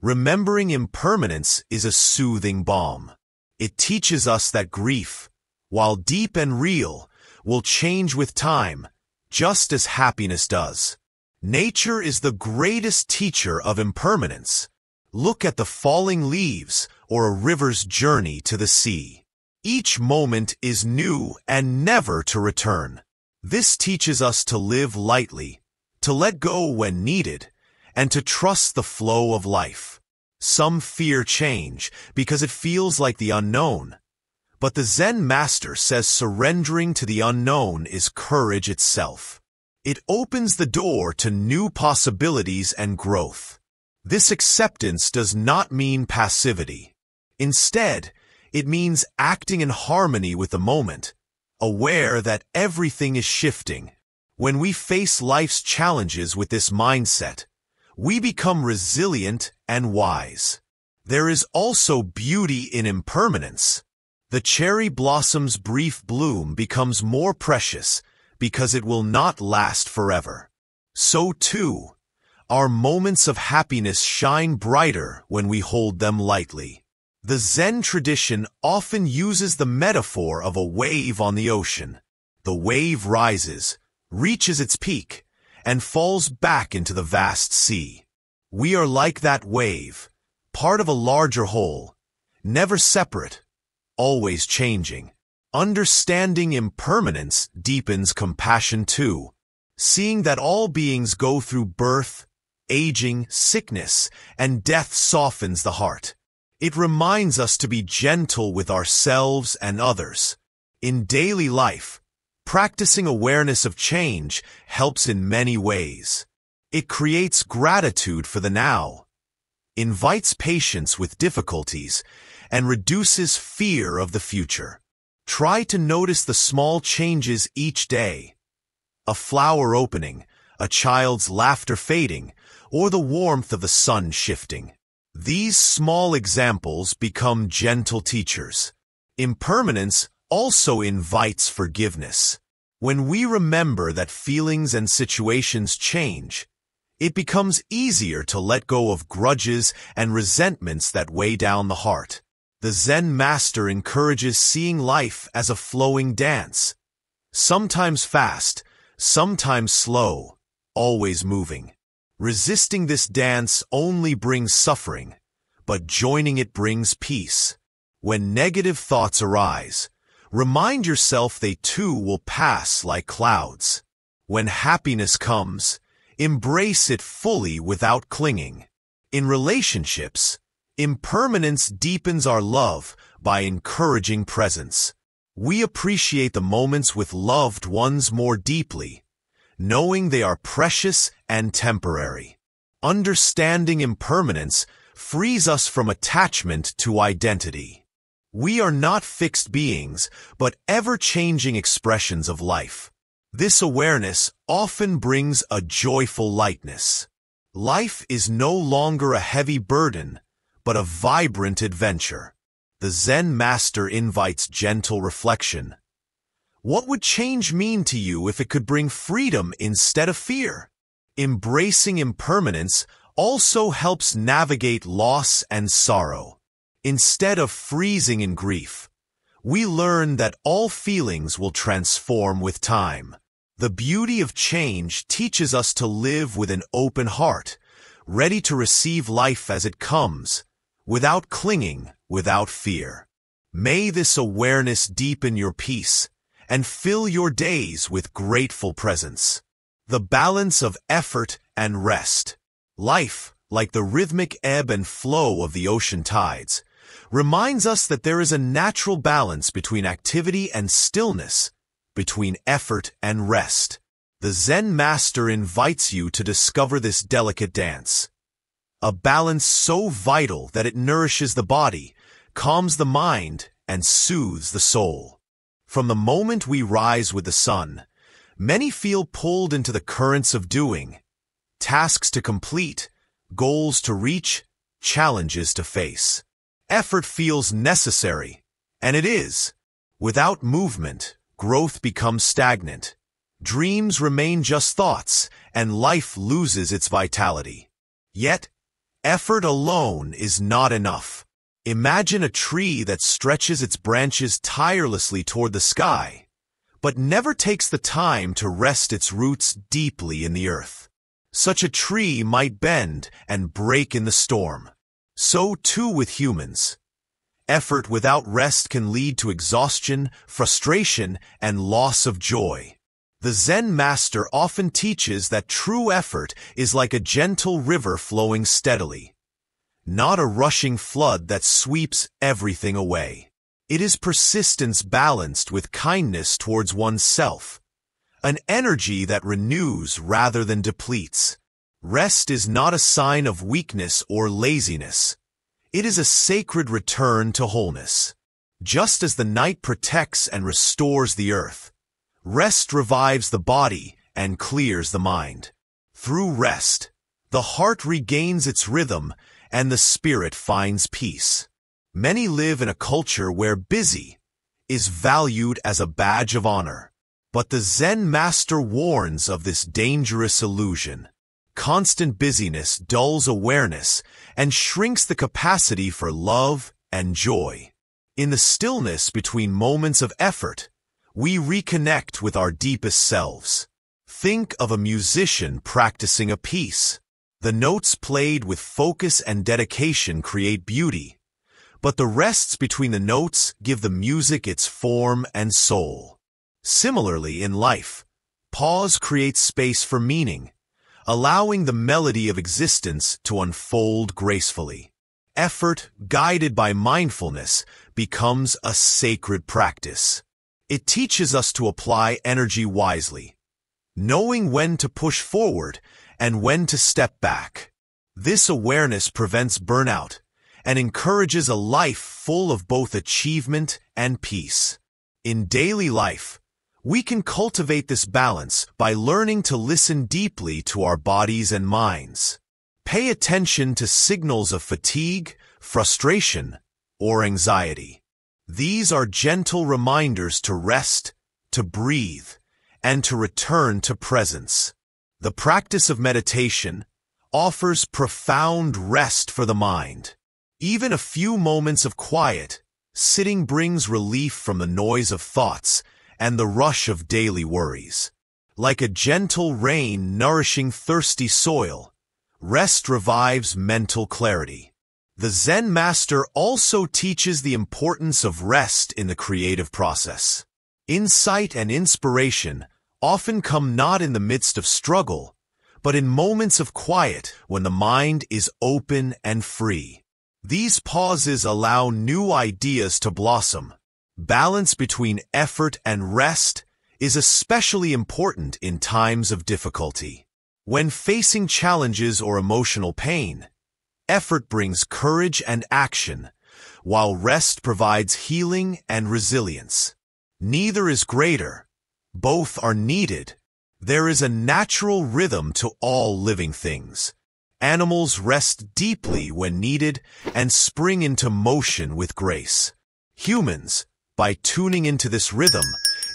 S1: remembering impermanence is a soothing balm. It teaches us that grief, while deep and real, will change with time, just as happiness does. Nature is the greatest teacher of impermanence. Look at the falling leaves or a river's journey to the sea. Each moment is new and never to return. This teaches us to live lightly, to let go when needed, and to trust the flow of life. Some fear change because it feels like the unknown. But the Zen master says surrendering to the unknown is courage itself. It opens the door to new possibilities and growth. This acceptance does not mean passivity. Instead, it means acting in harmony with the moment, aware that everything is shifting. When we face life's challenges with this mindset, we become resilient and wise. There is also beauty in impermanence. The cherry blossom's brief bloom becomes more precious because it will not last forever. So too, our moments of happiness shine brighter when we hold them lightly. The Zen tradition often uses the metaphor of a wave on the ocean. The wave rises, reaches its peak, and falls back into the vast sea. We are like that wave, part of a larger whole, never separate, always changing. Understanding impermanence deepens compassion too. Seeing that all beings go through birth, aging, sickness, and death softens the heart. It reminds us to be gentle with ourselves and others. In daily life, practicing awareness of change helps in many ways. It creates gratitude for the now, invites patience with difficulties, and reduces fear of the future. Try to notice the small changes each day. A flower opening, a child's laughter fading, or the warmth of the sun shifting. These small examples become gentle teachers. Impermanence also invites forgiveness. When we remember that feelings and situations change, it becomes easier to let go of grudges and resentments that weigh down the heart. The Zen master encourages seeing life as a flowing dance, sometimes fast, sometimes slow, always moving. Resisting this dance only brings suffering, but joining it brings peace. When negative thoughts arise, remind yourself they too will pass like clouds. When happiness comes, embrace it fully without clinging. In relationships, impermanence deepens our love by encouraging presence. We appreciate the moments with loved ones more deeply, knowing they are precious and temporary. Understanding impermanence frees us from attachment to identity. We are not fixed beings, but ever-changing expressions of life. This awareness often brings a joyful lightness. Life is no longer a heavy burden, but a vibrant adventure. The Zen master invites gentle reflection. What would change mean to you if it could bring freedom instead of fear? Embracing impermanence also helps navigate loss and sorrow. Instead of freezing in grief, we learn that all feelings will transform with time. The beauty of change teaches us to live with an open heart, ready to receive life as it comes, without clinging, without fear. May this awareness deepen your peace and fill your days with grateful presence. The balance of effort and rest. Life, like the rhythmic ebb and flow of the ocean tides, reminds us that there is a natural balance between activity and stillness, between effort and rest. The Zen master invites you to discover this delicate dance, a balance so vital that it nourishes the body, calms the mind, and soothes the soul. From the moment we rise with the sun, many feel pulled into the currents of doing, tasks to complete, goals to reach, challenges to face. Effort feels necessary, and it is. Without movement, growth becomes stagnant. Dreams remain just thoughts, and life loses its vitality. Yet, effort alone is not enough. Imagine a tree that stretches its branches tirelessly toward the sky, but never takes the time to rest its roots deeply in the earth. Such a tree might bend and break in the storm. So too with humans. Effort without rest can lead to exhaustion, frustration, and loss of joy. The Zen master often teaches that true effort is like a gentle river flowing steadily, not a rushing flood that sweeps everything away. It is persistence balanced with kindness towards oneself, an energy that renews rather than depletes. Rest is not a sign of weakness or laziness. It is a sacred return to wholeness. Just as the night protects and restores the earth, rest revives the body and clears the mind. Through rest, the heart regains its rhythm and the spirit finds peace. Many live in a culture where busy is valued as a badge of honor. But the Zen master warns of this dangerous illusion. Constant busyness dulls awareness and shrinks the capacity for love and joy. In the stillness between moments of effort, we reconnect with our deepest selves. Think of a musician practicing a piece. The notes played with focus and dedication create beauty, but the rests between the notes give the music its form and soul. Similarly, in life, pause creates space for meaning, allowing the melody of existence to unfold gracefully. Effort, guided by mindfulness, becomes a sacred practice. It teaches us to apply energy wisely, knowing when to push forward and when to step back. This awareness prevents burnout and encourages a life full of both achievement and peace. In daily life, we can cultivate this balance by learning to listen deeply to our bodies and minds. Pay attention to signals of fatigue, frustration, or anxiety. These are gentle reminders to rest, to breathe, and to return to presence. The practice of meditation offers profound rest for the mind. Even a few moments of quiet, sitting brings relief from the noise of thoughts and the rush of daily worries. Like a gentle rain nourishing thirsty soil, rest revives mental clarity. The Zen master also teaches the importance of rest in the creative process. Insight and inspiration often come not in the midst of struggle, but in moments of quiet when the mind is open and free. These pauses allow new ideas to blossom. Balance between effort and rest is especially important in times of difficulty. When facing challenges or emotional pain, effort brings courage and action, while rest provides healing and resilience. Neither is greater. Both are needed. There is a natural rhythm to all living things. Animals rest deeply when needed and spring into motion with grace. Humans, by tuning into this rhythm,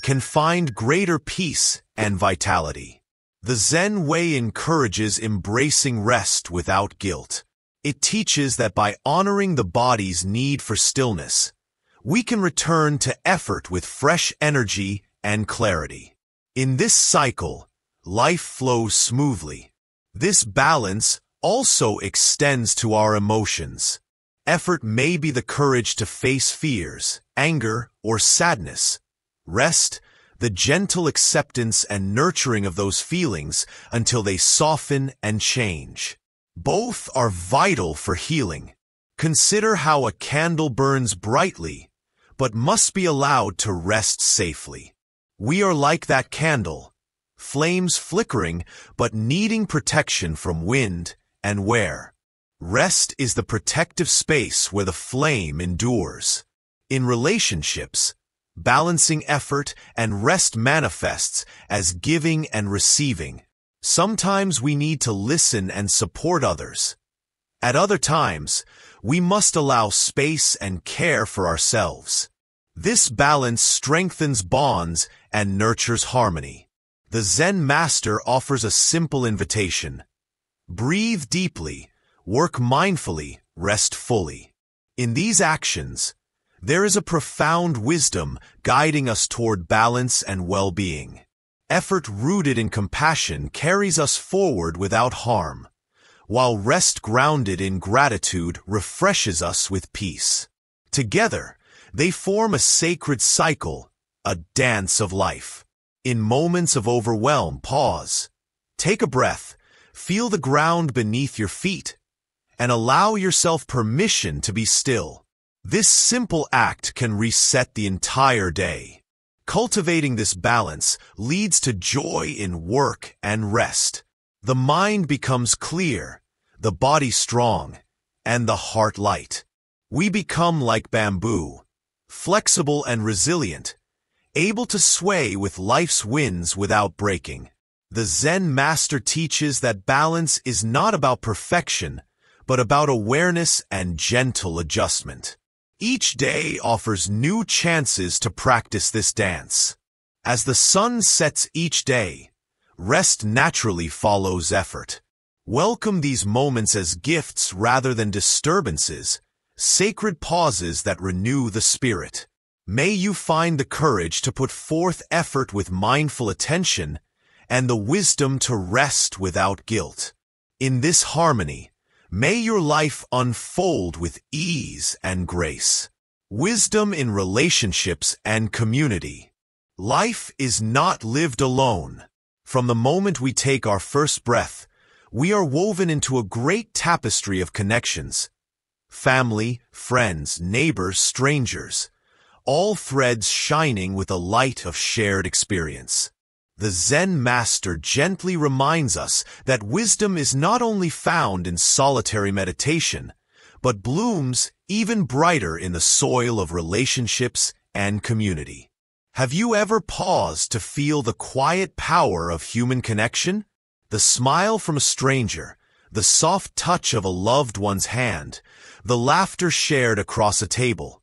S1: can find greater peace and vitality. The Zen way encourages embracing rest without guilt. It teaches that by honoring the body's need for stillness, we can return to effort with fresh energy and clarity. In this cycle, life flows smoothly. This balance also extends to our emotions. Effort may be the courage to face fears, anger, or sadness. Rest, the gentle acceptance and nurturing of those feelings until they soften and change. Both are vital for healing. Consider how a candle burns brightly, but must be allowed to rest safely. We are like that candle, flames flickering but needing protection from wind and wear. Rest is the protective space where the flame endures. In relationships, balancing effort and rest manifests as giving and receiving. Sometimes we need to listen and support others. At other times, we must allow space and care for ourselves. This balance strengthens bonds and nurtures harmony. The Zen master offers a simple invitation. Breathe deeply, work mindfully, rest fully. In these actions, there is a profound wisdom guiding us toward balance and well-being. Effort rooted in compassion carries us forward without harm, while rest grounded in gratitude refreshes us with peace. Together, they form a sacred cycle, a dance of life. In moments of overwhelm, pause, take a breath, feel the ground beneath your feet, and allow yourself permission to be still. This simple act can reset the entire day. Cultivating this balance leads to joy in work and rest. The mind becomes clear, the body strong, and the heart light. We become like bamboo, flexible and resilient, able to sway with life's winds without breaking. The Zen master teaches that balance is not about perfection, but about awareness and gentle adjustment. Each day offers new chances to practice this dance. As the sun sets each day, rest naturally follows effort. Welcome these moments as gifts rather than disturbances, sacred pauses that renew the spirit. May you find the courage to put forth effort with mindful attention and the wisdom to rest without guilt. In this harmony, may your life unfold with ease and grace. Wisdom in relationships and community. Life is not lived alone. From the moment we take our first breath, we are woven into a great tapestry of connections. Family, friends, neighbors, strangers, all threads shining with a light of shared experience. The Zen master gently reminds us that wisdom is not only found in solitary meditation, but blooms even brighter in the soil of relationships and community. Have you ever paused to feel the quiet power of human connection? The smile from a stranger, the soft touch of a loved one's hand, the laughter shared across a table.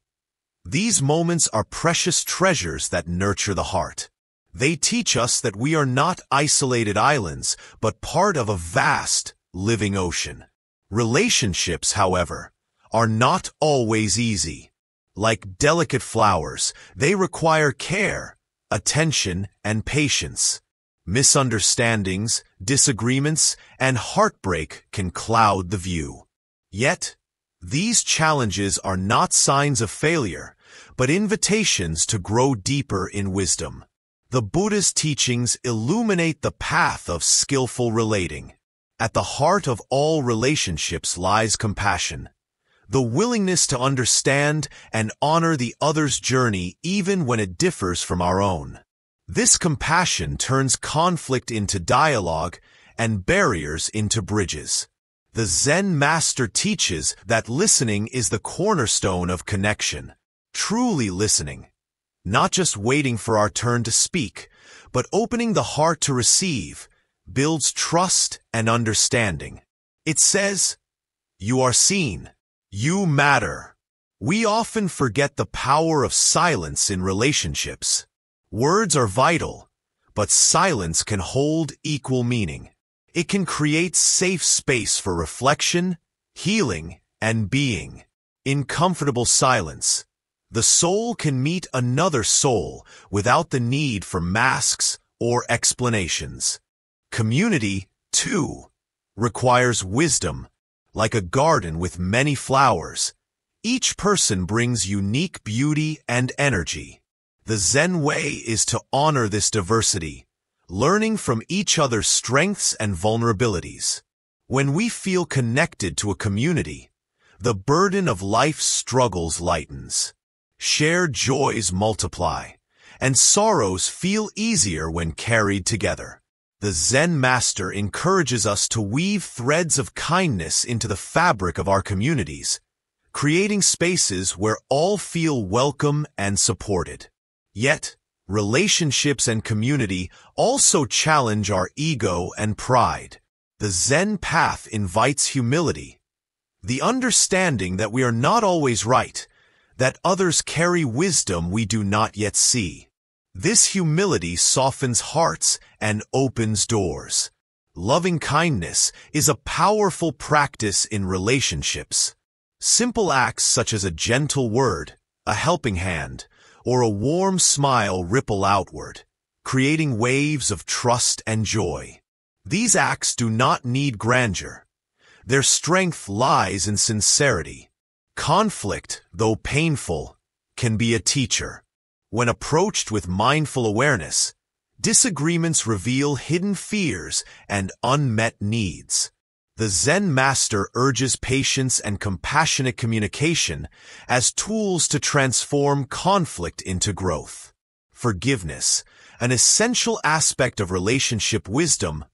S1: These moments are precious treasures that nurture the heart. They teach us that we are not isolated islands, but part of a vast, living ocean. Relationships, however, are not always easy. Like delicate flowers, they require care, attention, and patience. Misunderstandings, disagreements, and heartbreak can cloud the view. Yet, these challenges are not signs of failure, but invitations to grow deeper in wisdom. The Buddhist teachings illuminate the path of skillful relating. At the heart of all relationships lies compassion, the willingness to understand and honor the other's journey even when it differs from our own. This compassion turns conflict into dialogue and barriers into bridges. The Zen master teaches that listening is the cornerstone of connection. Truly listening, not just waiting for our turn to speak, but opening the heart to receive, builds trust and understanding. It says, "You are seen. You matter." We often forget the power of silence in relationships. Words are vital, but silence can hold equal meaning. It can create safe space for reflection, healing, and being. In comfortable silence, the soul can meet another soul without the need for masks or explanations. Community, too, requires wisdom. Like a garden with many flowers, each person brings unique beauty and energy. The Zen way is to honor this diversity, learning from each other's strengths and vulnerabilities. When we feel connected to a community, the burden of life's struggles lightens. Shared joys multiply, and sorrows feel easier when carried together. The Zen master encourages us to weave threads of kindness into the fabric of our communities, creating spaces where all feel welcome and supported. Yet, relationships and community also challenge our ego and pride. The Zen path invites humility, the understanding that we are not always right, that others carry wisdom we do not yet see. This humility softens hearts and opens doors. Loving kindness is a powerful practice in relationships. Simple acts such as a gentle word, a helping hand, or a warm smile ripple outward, creating waves of trust and joy. These acts do not need grandeur. Their strength lies in sincerity. Conflict, though painful, can be a teacher. When approached with mindful awareness, disagreements reveal hidden fears and unmet needs. The Zen master urges patience and compassionate communication as tools to transform conflict into growth. Forgiveness, an essential aspect of relationship wisdom,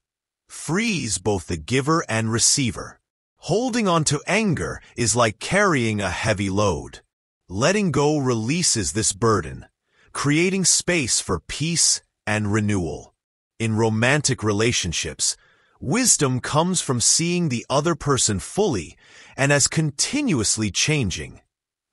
S1: frees both the giver and receiver. Holding on to anger is like carrying a heavy load. Letting go releases this burden, creating space for peace and renewal. In romantic relationships, wisdom comes from seeing the other person fully and as continuously changing,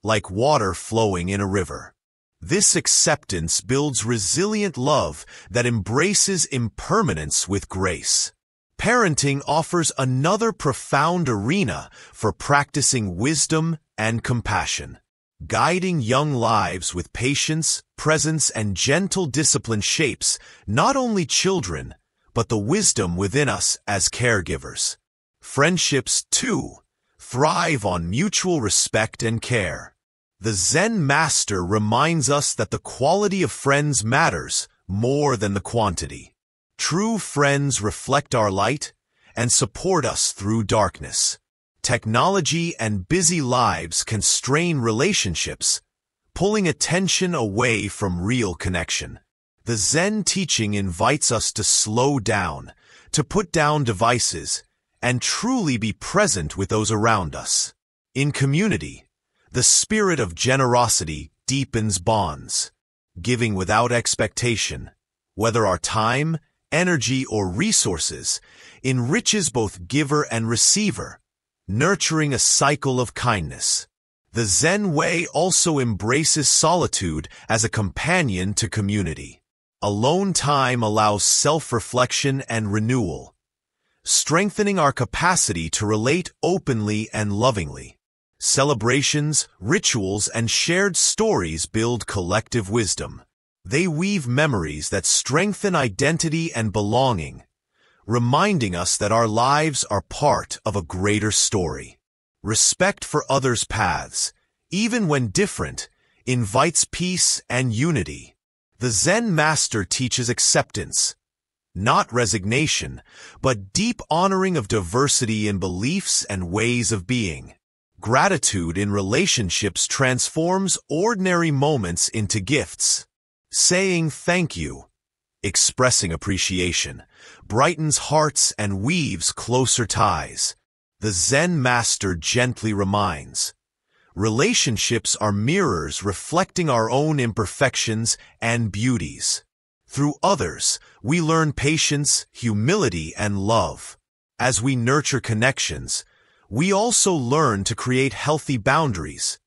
S1: like water flowing in a river. This acceptance builds resilient love that embraces impermanence with grace. Parenting offers another profound arena for practicing wisdom and compassion. Guiding young lives with patience, presence, and gentle discipline shapes not only children, but the wisdom within us as caregivers. Friendships, too, thrive on mutual respect and care. The Zen master reminds us that the quality of friends matters more than the quantity. True friends reflect our light and support us through darkness. Technology and busy lives can strain relationships, pulling attention away from real connection. The Zen teaching invites us to slow down, to put down devices, and truly be present with those around us. In community, the spirit of generosity deepens bonds. Giving without expectation, whether our time, energy, or resources, enriches both giver and receiver, nurturing a cycle of kindness. The Zen way also embraces solitude as a companion to community. Alone time allows self-reflection and renewal, strengthening our capacity to relate openly and lovingly. Celebrations, rituals, and shared stories build collective wisdom. They weave memories that strengthen identity and belonging, reminding us that our lives are part of a greater story. Respect for others' paths, even when different, invites peace and unity. The Zen master teaches acceptance, not resignation, but deep honoring of diversity in beliefs and ways of being. Gratitude in relationships transforms ordinary moments into gifts. Saying thank you, expressing appreciation, brightens hearts and weaves closer ties. The Zen master gently reminds, relationships are mirrors reflecting our own imperfections and beauties. Through others, we learn patience, humility, and love. As we nurture connections, we also learn to create healthy boundaries,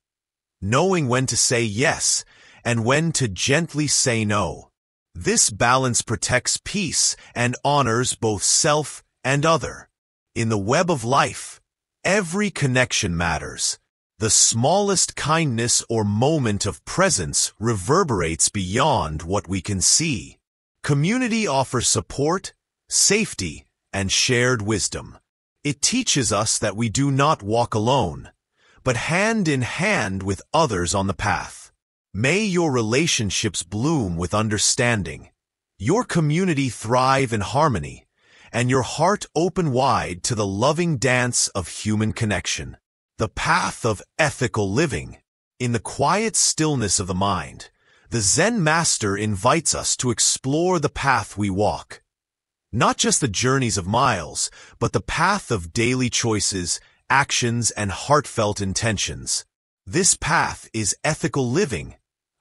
S1: knowing when to say yes and when to gently say no. This balance protects peace and honors both self and other. In the web of life, every connection matters. The smallest kindness or moment of presence reverberates beyond what we can see. Community offers support, safety, and shared wisdom. It teaches us that we do not walk alone, but hand in hand with others on the path. May your relationships bloom with understanding, your community thrive in harmony, and your heart open wide to the loving dance of human connection. The path of ethical living. In the quiet stillness of the mind, the Zen master invites us to explore the path we walk. Not just the journeys of miles, but the path of daily choices, actions, and heartfelt intentions. This path is ethical living,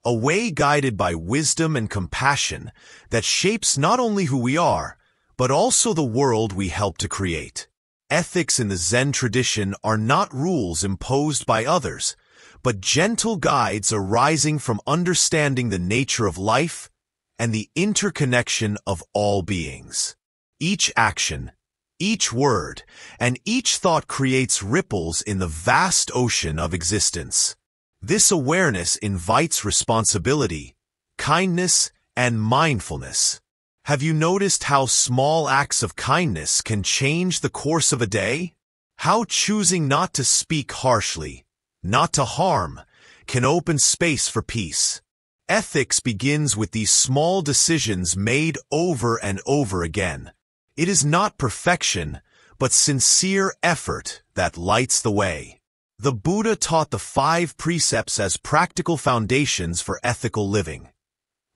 S1: a way guided by wisdom and compassion that shapes not only who we are, but also the world we help to create. Ethics in the Zen tradition are not rules imposed by others, but gentle guides arising from understanding the nature of life and the interconnection of all beings. Each action, each word, and each thought creates ripples in the vast ocean of existence. This awareness invites responsibility, kindness, and mindfulness. Have you noticed how small acts of kindness can change the course of a day? How choosing not to speak harshly, not to harm, can open space for peace. Ethics begins with these small decisions made over and over again. It is not perfection, but sincere effort that lights the way. The Buddha taught the 5 precepts as practical foundations for ethical living.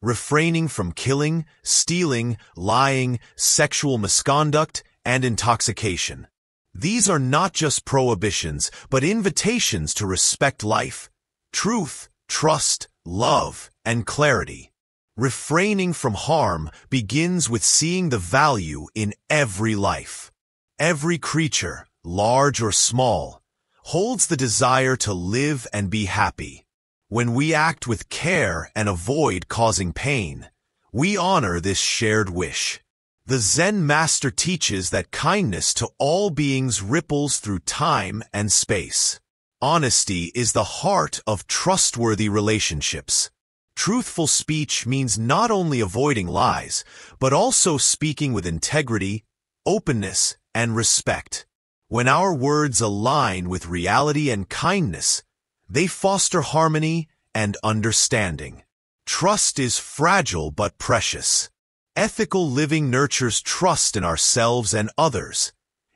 S1: Refraining from killing, stealing, lying, sexual misconduct, and intoxication. These are not just prohibitions, but invitations to respect life, truth, trust, love, and clarity. Refraining from harm begins with seeing the value in every life. Every creature, large or small, holds the desire to live and be happy. When we act with care and avoid causing pain, we honor this shared wish. The Zen master teaches that kindness to all beings ripples through time and space. Honesty is the heart of trustworthy relationships. Truthful speech means not only avoiding lies, but also speaking with integrity, openness, and respect. When our words align with reality and kindness, they foster harmony and understanding. Trust is fragile but precious. Ethical living nurtures trust in ourselves and others,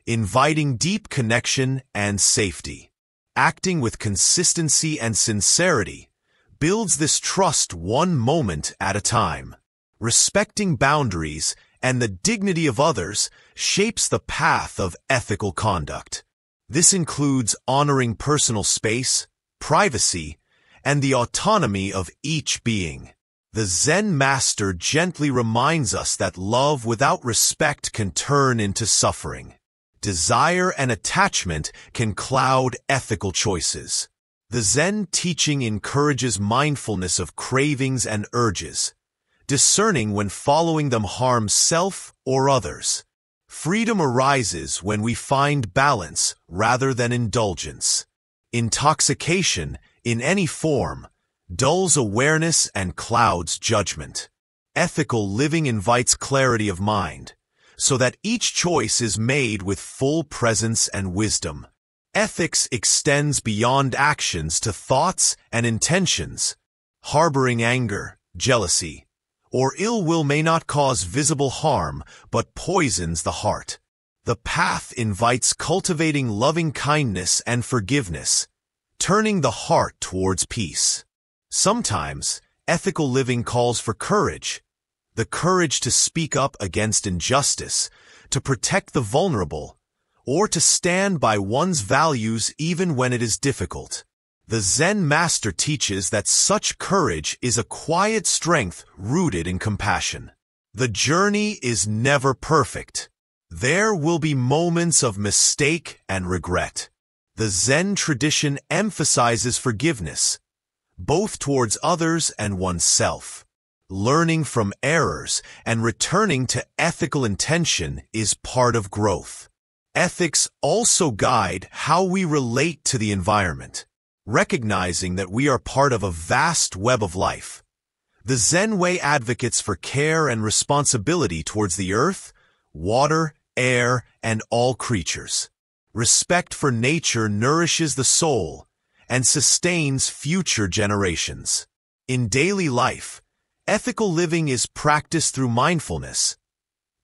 S1: inviting deep connection and safety. Acting with consistency and sincerity builds this trust one moment at a time. Respecting boundaries and the dignity of others shapes the path of ethical conduct. This includes honoring personal space, privacy, and the autonomy of each being. The Zen master gently reminds us that love without respect can turn into suffering. Desire and attachment can cloud ethical choices. The Zen teaching encourages mindfulness of cravings and urges, discerning when following them harms self or others. Freedom arises when we find balance rather than indulgence. Intoxication, in any form, dulls awareness and clouds judgment. Ethical living invites clarity of mind, so that each choice is made with full presence and wisdom. Ethics extends beyond actions to thoughts and intentions. Harboring anger, jealousy, or ill will may not cause visible harm, but poisons the heart. The path invites cultivating loving kindness and forgiveness, turning the heart towards peace. Sometimes, ethical living calls for courage. The courage to speak up against injustice, to protect the vulnerable, or to stand by one's values even when it is difficult. The Zen master teaches that such courage is a quiet strength rooted in compassion. The journey is never perfect. There will be moments of mistake and regret. The Zen tradition emphasizes forgiveness, both towards others and oneself. Learning from errors and returning to ethical intention is part of growth. Ethics also guide how we relate to the environment, recognizing that we are part of a vast web of life. The Zen way advocates for care and responsibility towards the earth, water, air, and all creatures. Respect for nature nourishes the soul and sustains future generations. In daily life, ethical living is practiced through mindfulness,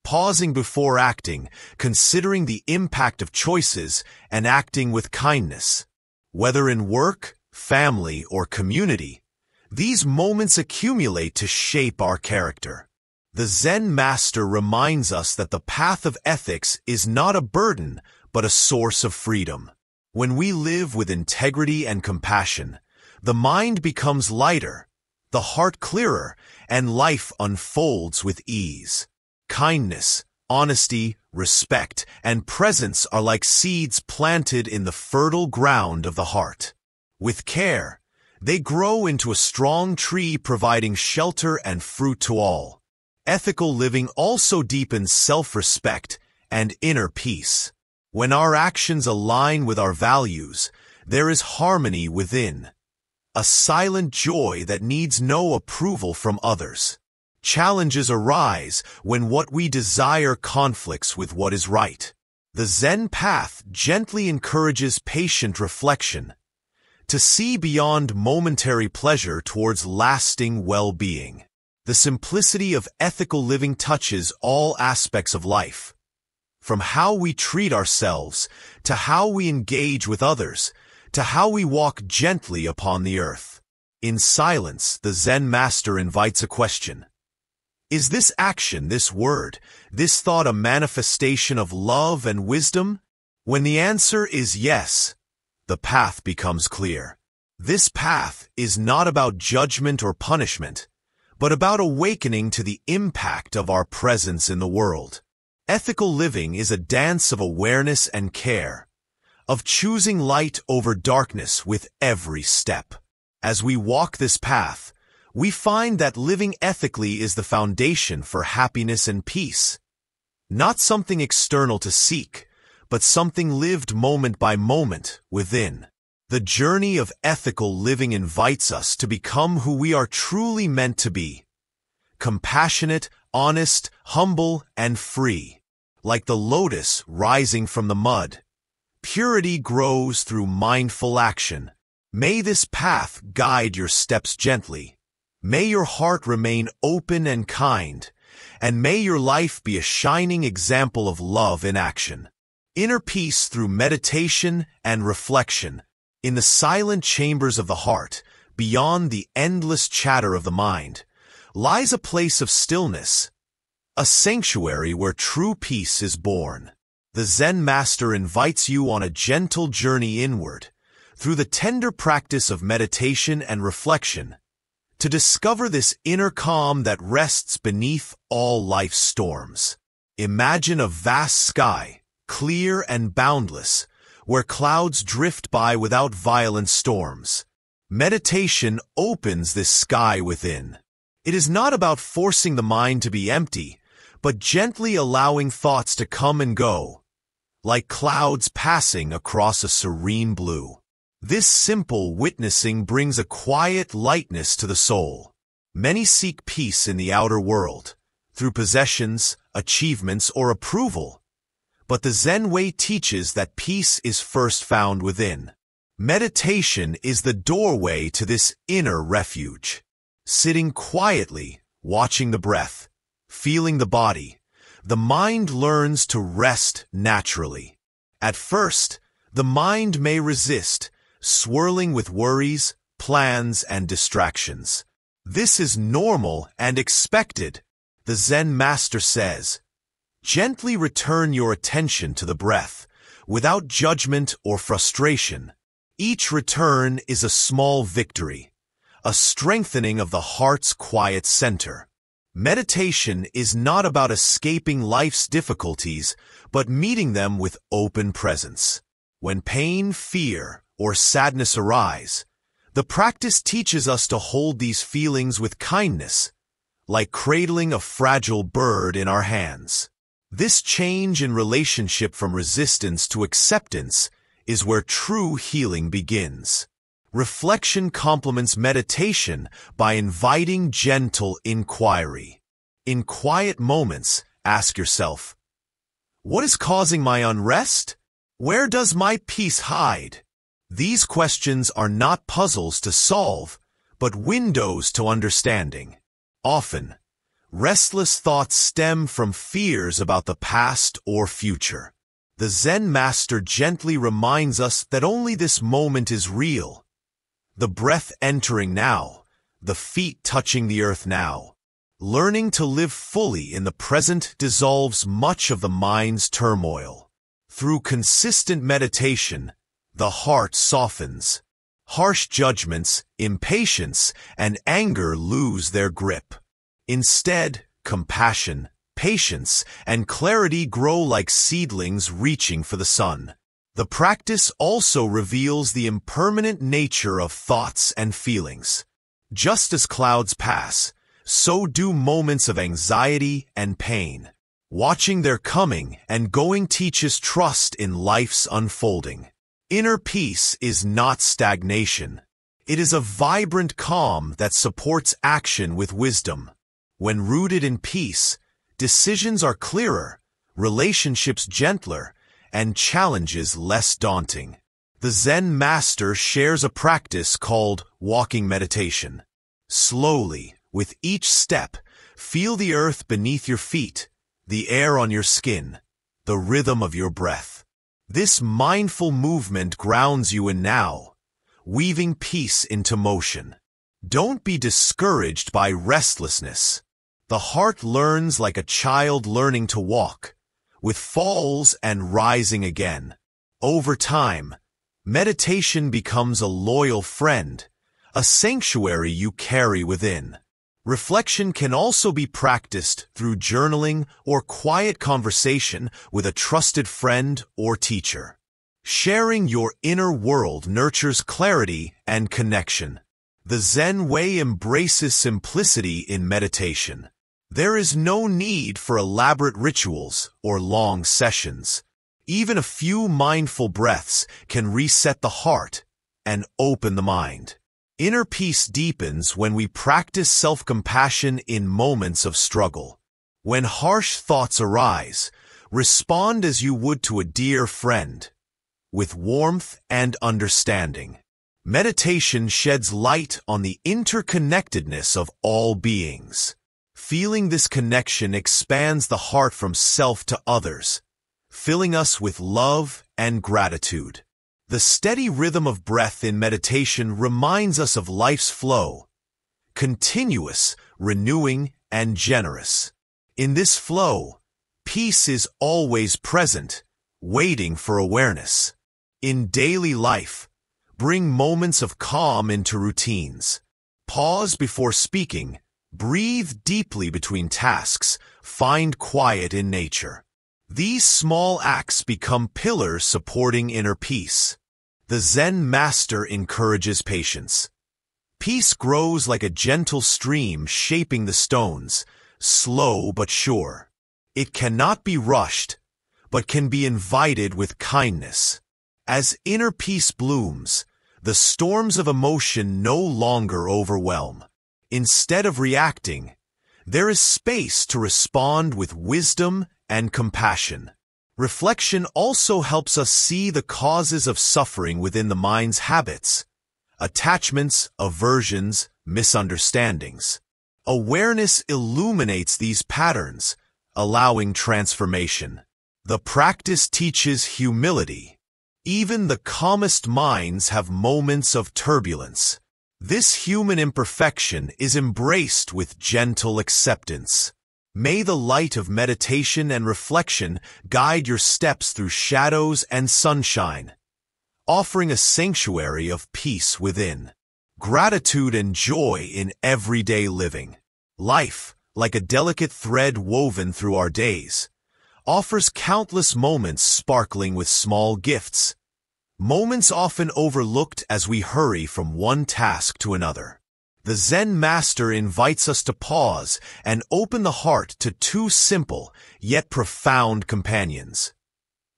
S1: pausing before acting, considering the impact of choices, and acting with kindness. Whether in work, family, or community, these moments accumulate to shape our character. The Zen master reminds us that the path of ethics is not a burden, but a source of freedom. When we live with integrity and compassion, the mind becomes lighter, the heart clearer, and life unfolds with ease. Kindness, honesty, respect, and presence are like seeds planted in the fertile ground of the heart. With care, they grow into a strong tree providing shelter and fruit to all. Ethical living also deepens self-respect and inner peace. When our actions align with our values, there is harmony within, a silent joy that needs no approval from others. Challenges arise when what we desire conflicts with what is right. The Zen path gently encourages patient reflection, to see beyond momentary pleasure towards lasting well-being. The simplicity of ethical living touches all aspects of life, from how we treat ourselves, to how we engage with others, to how we walk gently upon the earth. In silence, the Zen master invites a question. Is this action, this word, this thought a manifestation of love and wisdom? When the answer is yes, the path becomes clear. This path is not about judgment or punishment, but about awakening to the impact of our presence in the world. Ethical living is a dance of awareness and care, of choosing light over darkness with every step. As we walk this path, we find that living ethically is the foundation for happiness and peace. Not something external to seek, but something lived moment by moment within. The journey of ethical living invites us to become who we are truly meant to be. Compassionate, honest, humble, and free. Like the lotus rising from the mud, purity grows through mindful action. May this path guide your steps gently. May your heart remain open and kind, and may your life be a shining example of love in action. Inner peace through meditation and reflection. In the silent chambers of the heart, beyond the endless chatter of the mind, lies a place of stillness, a sanctuary where true peace is born. The Zen master invites you on a gentle journey inward, through the tender practice of meditation and reflection, to discover this inner calm that rests beneath all life's storms. Imagine a vast sky, clear and boundless, where clouds drift by without violent storms. Meditation opens this sky within. It is not about forcing the mind to be empty, but gently allowing thoughts to come and go, like clouds passing across a serene blue. This simple witnessing brings a quiet lightness to the soul. Many seek peace in the outer world, through possessions, achievements, or approval. But the Zen way teaches that peace is first found within. Meditation is the doorway to this inner refuge. Sitting quietly, watching the breath, feeling the body, the mind learns to rest naturally. At first, the mind may resist, swirling with worries, plans, and distractions. This is normal and expected, the Zen master says. Gently return your attention to the breath, without judgment or frustration. Each return is a small victory, a strengthening of the heart's quiet center. Meditation is not about escaping life's difficulties, but meeting them with open presence. When pain, fear, or sadness arise, the practice teaches us to hold these feelings with kindness, like cradling a fragile bird in our hands. This change in relationship from resistance to acceptance is where true healing begins. Reflection complements meditation by inviting gentle inquiry. In quiet moments, ask yourself, what is causing my unrest? Where does my peace hide? These questions are not puzzles to solve, but windows to understanding. Often, Restless thoughts stem from fears about the past or future. The Zen master gently reminds us that only this moment is real. The breath entering now, the feet touching the earth now. Learning to live fully in the present dissolves much of the mind's turmoil. Through consistent meditation, the heart softens. Harsh judgments, impatience, and anger lose their grip. Instead, compassion, patience, and clarity grow like seedlings reaching for the sun. The practice also reveals the impermanent nature of thoughts and feelings. Just as clouds pass, so do moments of anxiety and pain. Watching their coming and going teaches trust in life's unfolding. Inner peace is not stagnation. It is a vibrant calm that supports action with wisdom. When rooted in peace, decisions are clearer, relationships gentler, and challenges less daunting. The Zen master shares a practice called walking meditation. Slowly, with each step, feel the earth beneath your feet, the air on your skin, the rhythm of your breath. This mindful movement grounds you in now, weaving peace into motion. Don't be discouraged by restlessness. The heart learns like a child learning to walk, with falls and rising again. Over time, meditation becomes a loyal friend, a sanctuary you carry within. Reflection can also be practiced through journaling or quiet conversation with a trusted friend or teacher. Sharing your inner world nurtures clarity and connection. The Zen way embraces simplicity in meditation. There is no need for elaborate rituals or long sessions. Even a few mindful breaths can reset the heart and open the mind. Inner peace deepens when we practice self-compassion in moments of struggle. When harsh thoughts arise, respond as you would to a dear friend, with warmth and understanding. Meditation sheds light on the interconnectedness of all beings. Feeling this connection expands the heart from self to others, filling us with love and gratitude. The steady rhythm of breath in meditation reminds us of life's flow, continuous, renewing, and generous. In this flow, peace is always present, waiting for awareness. In daily life, bring moments of calm into routines. Pause before speaking. Breathe deeply between tasks, find quiet in nature. These small acts become pillars supporting inner peace. The Zen master encourages patience. Peace grows like a gentle stream shaping the stones, slow but sure. It cannot be rushed, but can be invited with kindness. As inner peace blooms, the storms of emotion no longer overwhelm. Instead of reacting, there is space to respond with wisdom and compassion. Reflection also helps us see the causes of suffering within the mind's habits, attachments, aversions, misunderstandings. Awareness illuminates these patterns, allowing transformation. The practice teaches humility. Even the calmest minds have moments of turbulence. This human imperfection is embraced with gentle acceptance. May the light of meditation and reflection guide your steps through shadows and sunshine, offering a sanctuary of peace within. Gratitude and joy in everyday living. Life, like a delicate thread woven through our days, offers countless moments sparkling with small gifts. Moments often overlooked as we hurry from one task to another. The Zen master invites us to pause and open the heart to two simple yet profound companions: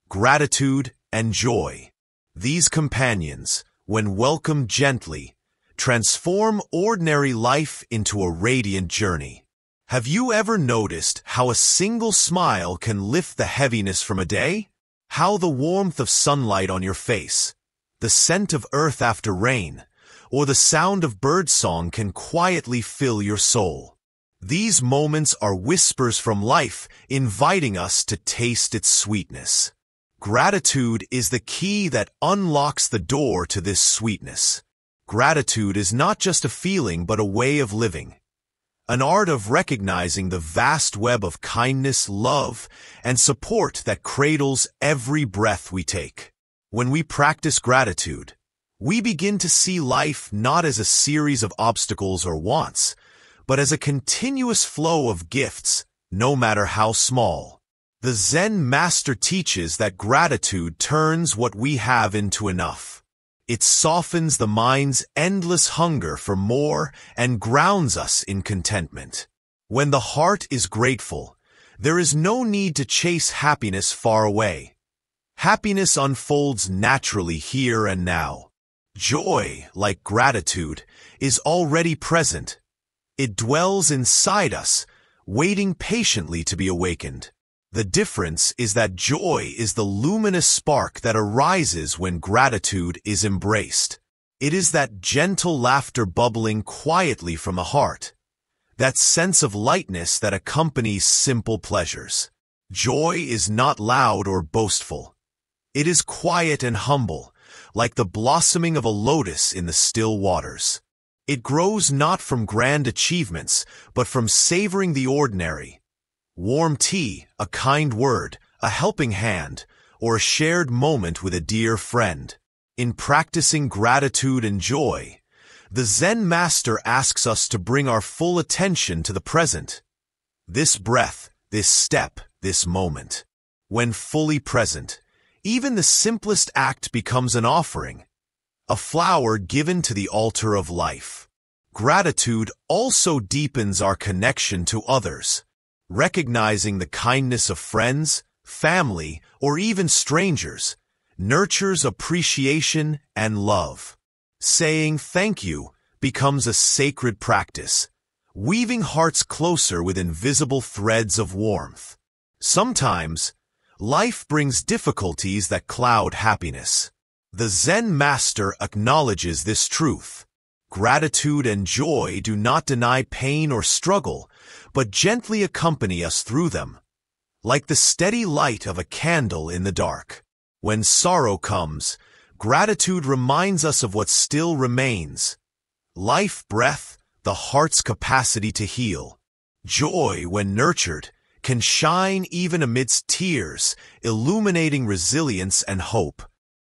S1: gratitude and joy. These companions, when welcomed gently, transform ordinary life into a radiant journey. Have you ever noticed how a single smile can lift the heaviness from a day? How the warmth of sunlight on your face, the scent of earth after rain, or the sound of birdsong can quietly fill your soul. These moments are whispers from life, inviting us to taste its sweetness. Gratitude is the key that unlocks the door to this sweetness. Gratitude is not just a feeling but a way of living. An art of recognizing the vast web of kindness, love, and support that cradles every breath we take. When we practice gratitude, we begin to see life not as a series of obstacles or wants, but as a continuous flow of gifts, no matter how small. The Zen master teaches that gratitude turns what we have into enough. It softens the mind's endless hunger for more and grounds us in contentment. When the heart is grateful, there is no need to chase happiness far away. Happiness unfolds naturally here and now. Joy, like gratitude, is already present. It dwells inside us, waiting patiently to be awakened. The difference is that joy is the luminous spark that arises when gratitude is embraced. It is that gentle laughter bubbling quietly from the heart, that sense of lightness that accompanies simple pleasures. Joy is not loud or boastful. It is quiet and humble, like the blossoming of a lotus in the still waters. It grows not from grand achievements, but from savoring the ordinary. Warm tea, a kind word, a helping hand, or a shared moment with a dear friend. In practicing gratitude and joy, the Zen master asks us to bring our full attention to the present. This breath, this step, this moment. When fully present, even the simplest act becomes an offering, a flower given to the altar of life. Gratitude also deepens our connection to others. Recognizing the kindness of friends, family, or even strangers nurtures appreciation and love. Saying thank you becomes a sacred practice, weaving hearts closer with invisible threads of warmth. Sometimes, life brings difficulties that cloud happiness. The Zen master acknowledges this truth. Gratitude and joy do not deny pain or struggle, but gently accompany us through them, like the steady light of a candle in the dark. When sorrow comes, gratitude reminds us of what still remains. Life breath, the heart's capacity to heal. Joy, when nurtured, can shine even amidst tears, illuminating resilience and hope.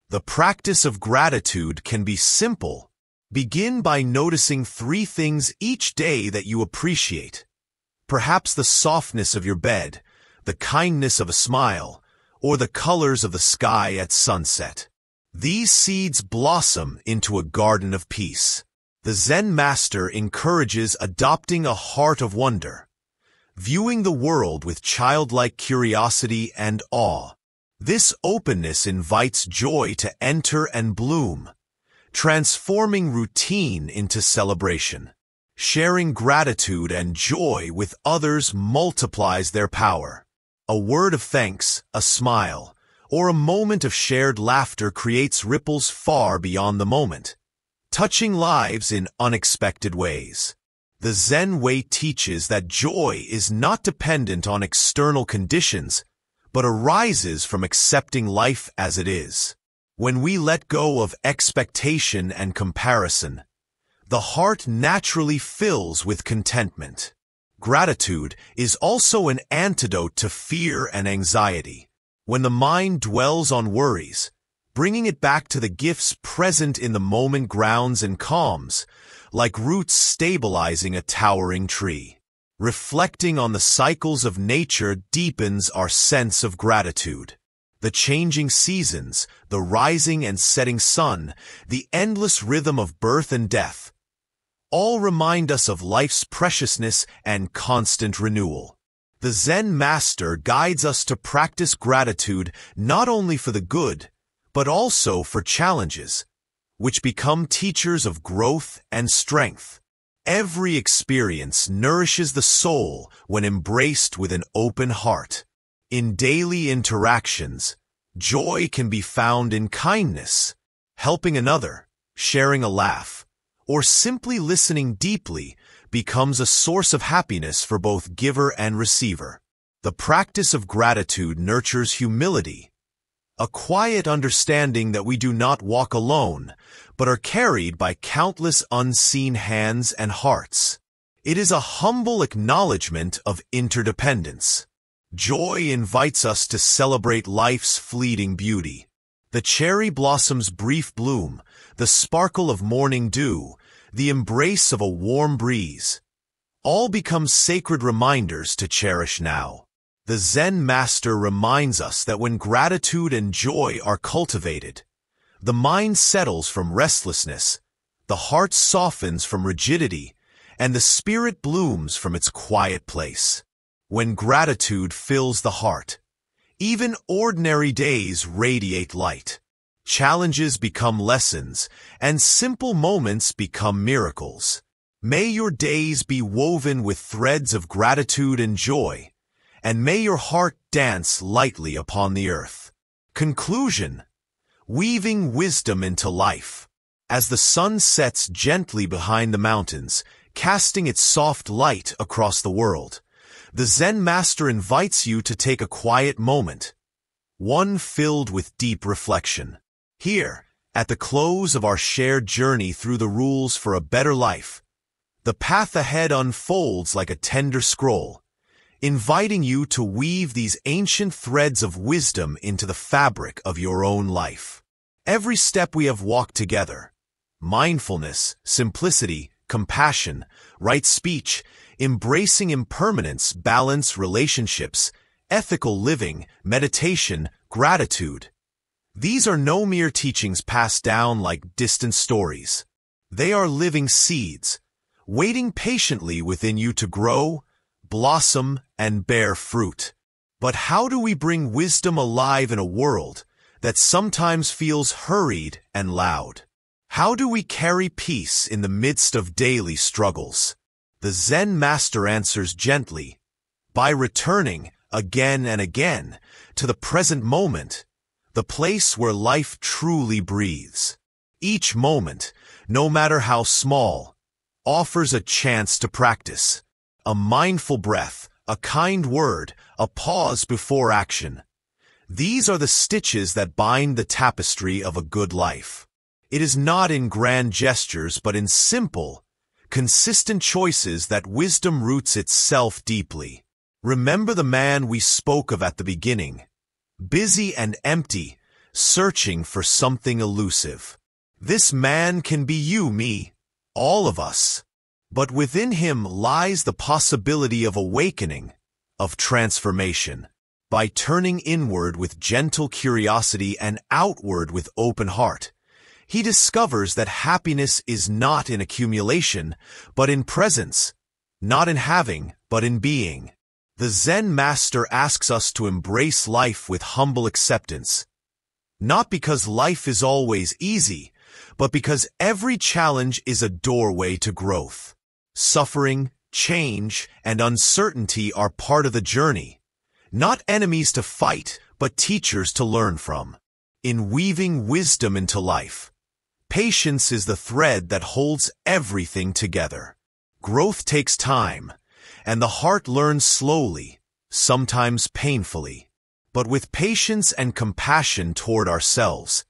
S1: The practice of gratitude can be simple. Begin by noticing 3 things each day that you appreciate. Perhaps the softness of your bed, the kindness of a smile, or the colors of the sky at sunset. These seeds blossom into a garden of peace. The Zen master encourages adopting a heart of wonder, viewing the world with childlike curiosity and awe. This openness invites joy to enter and bloom, transforming routine into celebration. Sharing gratitude and joy with others multiplies their power. A word of thanks, a smile, or a moment of shared laughter creates ripples far beyond the moment, touching lives in unexpected ways. The Zen way teaches that joy is not dependent on external conditions, but arises from accepting life as it is. When we let go of expectation and comparison, the heart naturally fills with contentment. Gratitude is also an antidote to fear and anxiety. When the mind dwells on worries, bringing it back to the gifts present in the moment grounds and calms, like roots stabilizing a towering tree. Reflecting on the cycles of nature deepens our sense of gratitude. The changing seasons, the rising and setting sun, the endless rhythm of birth and death, all remind us of life's preciousness and constant renewal. The Zen master guides us to practice gratitude not only for the good, but also for challenges, which become teachers of growth and strength. Every experience nourishes the soul when embraced with an open heart. In daily interactions, joy can be found in kindness, helping another, sharing a laugh, or simply listening deeply, becomes a source of happiness for both giver and receiver. The practice of gratitude nurtures humility, a quiet understanding that we do not walk alone, but are carried by countless unseen hands and hearts. It is a humble acknowledgement of interdependence. Joy invites us to celebrate life's fleeting beauty. The cherry blossom's brief bloom, the sparkle of morning dew, the embrace of a warm breeze, all become sacred reminders to cherish now. The Zen master reminds us that when gratitude and joy are cultivated, the mind settles from restlessness, the heart softens from rigidity, and the spirit blooms from its quiet place. When gratitude fills the heart, even ordinary days radiate light. Challenges become lessons, and simple moments become miracles. May your days be woven with threads of gratitude and joy, and may your heart dance lightly upon the earth. Conclusion: weaving wisdom into life. As the sun sets gently behind the mountains, casting its soft light across the world, the Zen master invites you to take a quiet moment, one filled with deep reflection. Here, at the close of our shared journey through the rules for a better life, the path ahead unfolds like a tender scroll, inviting you to weave these ancient threads of wisdom into the fabric of your own life. Every step we have walked together, mindfulness, simplicity, compassion, right speech, embracing impermanence, balance, relationships, ethical living, meditation, gratitude. These are no mere teachings passed down like distant stories. They are living seeds, waiting patiently within you to grow, blossom, and bear fruit. But how do we bring wisdom alive in a world that sometimes feels hurried and loud? How do we carry peace in the midst of daily struggles? The Zen master answers gently, by returning again and again to the present moment, the place where life truly breathes. Each moment, no matter how small, offers a chance to practice. A mindful breath, a kind word, a pause before action. These are the stitches that bind the tapestry of a good life. It is not in grand gestures, but in simple, consistent choices that wisdom roots itself deeply. Remember the man we spoke of at the beginning, busy and empty, searching for something elusive. This man can be you, me, all of us. But within him lies the possibility of awakening, of transformation. By turning inward with gentle curiosity and outward with open heart, he discovers that happiness is not in accumulation, but in presence, not in having, but in being. The Zen master asks us to embrace life with humble acceptance, not because life is always easy, but because every challenge is a doorway to growth. Suffering, change, and uncertainty are part of the journey, not enemies to fight, but teachers to learn from. In weaving wisdom into life, patience is the thread that holds everything together. Growth takes time, and the heart learns slowly, sometimes painfully. But with patience and compassion toward ourselves,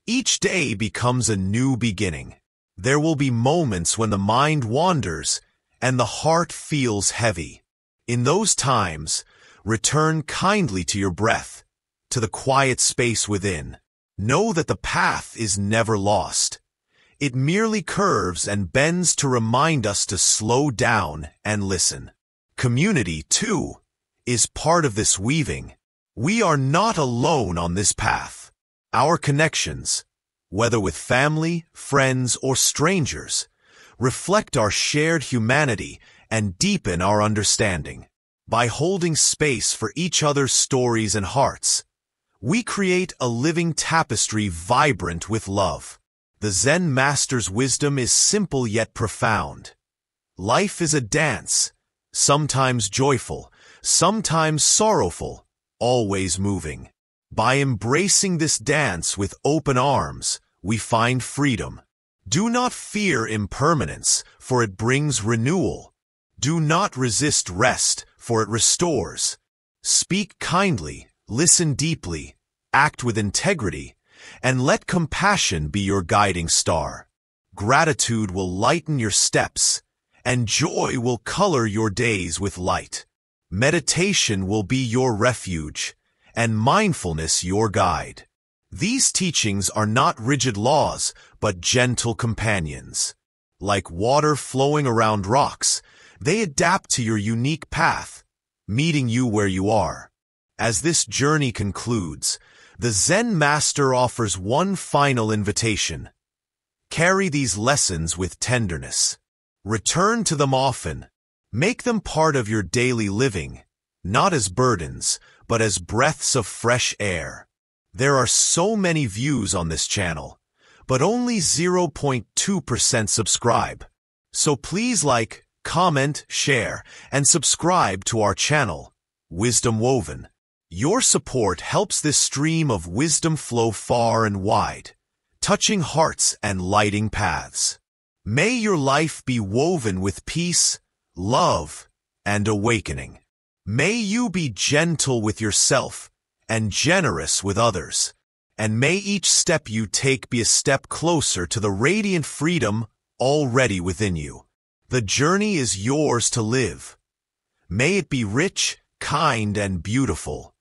S1: each day becomes a new beginning. There will be moments when the mind wanders and the heart feels heavy. In those times, return kindly to your breath, to the quiet space within. Know that the path is never lost. It merely curves and bends to remind us to slow down and listen. Community, too, is part of this weaving. We are not alone on this path. Our connections, whether with family, friends, or strangers, reflect our shared humanity and deepen our understanding. By holding space for each other's stories and hearts, we create a living tapestry vibrant with love. The Zen master's wisdom is simple yet profound. Life is a dance, sometimes joyful, sometimes sorrowful, always moving. By embracing this dance with open arms, we find freedom. Do not fear impermanence, for it brings renewal. Do not resist rest, for it restores. Speak kindly, listen deeply, act with integrity, and let compassion be your guiding star. Gratitude will lighten your steps, and joy will color your days with light. Meditation will be your refuge, and mindfulness your guide. These teachings are not rigid laws, but gentle companions. Like water flowing around rocks, they adapt to your unique path, meeting you where you are. As this journey concludes, the Zen Master offers one final invitation. Carry these lessons with tenderness. Return to them often. Make them part of your daily living, not as burdens, but as breaths of fresh air. There are so many views on this channel, but only 0.2% subscribe. So please like, comment, share, and subscribe to our channel, Wisdom Woven. Your support helps this stream of wisdom flow far and wide, touching hearts and lighting paths. May your life be woven with peace, love, and awakening. May you be gentle with yourself and generous with others. And may each step you take be a step closer to the radiant freedom already within you. The journey is yours to live. May it be rich, kind, and beautiful.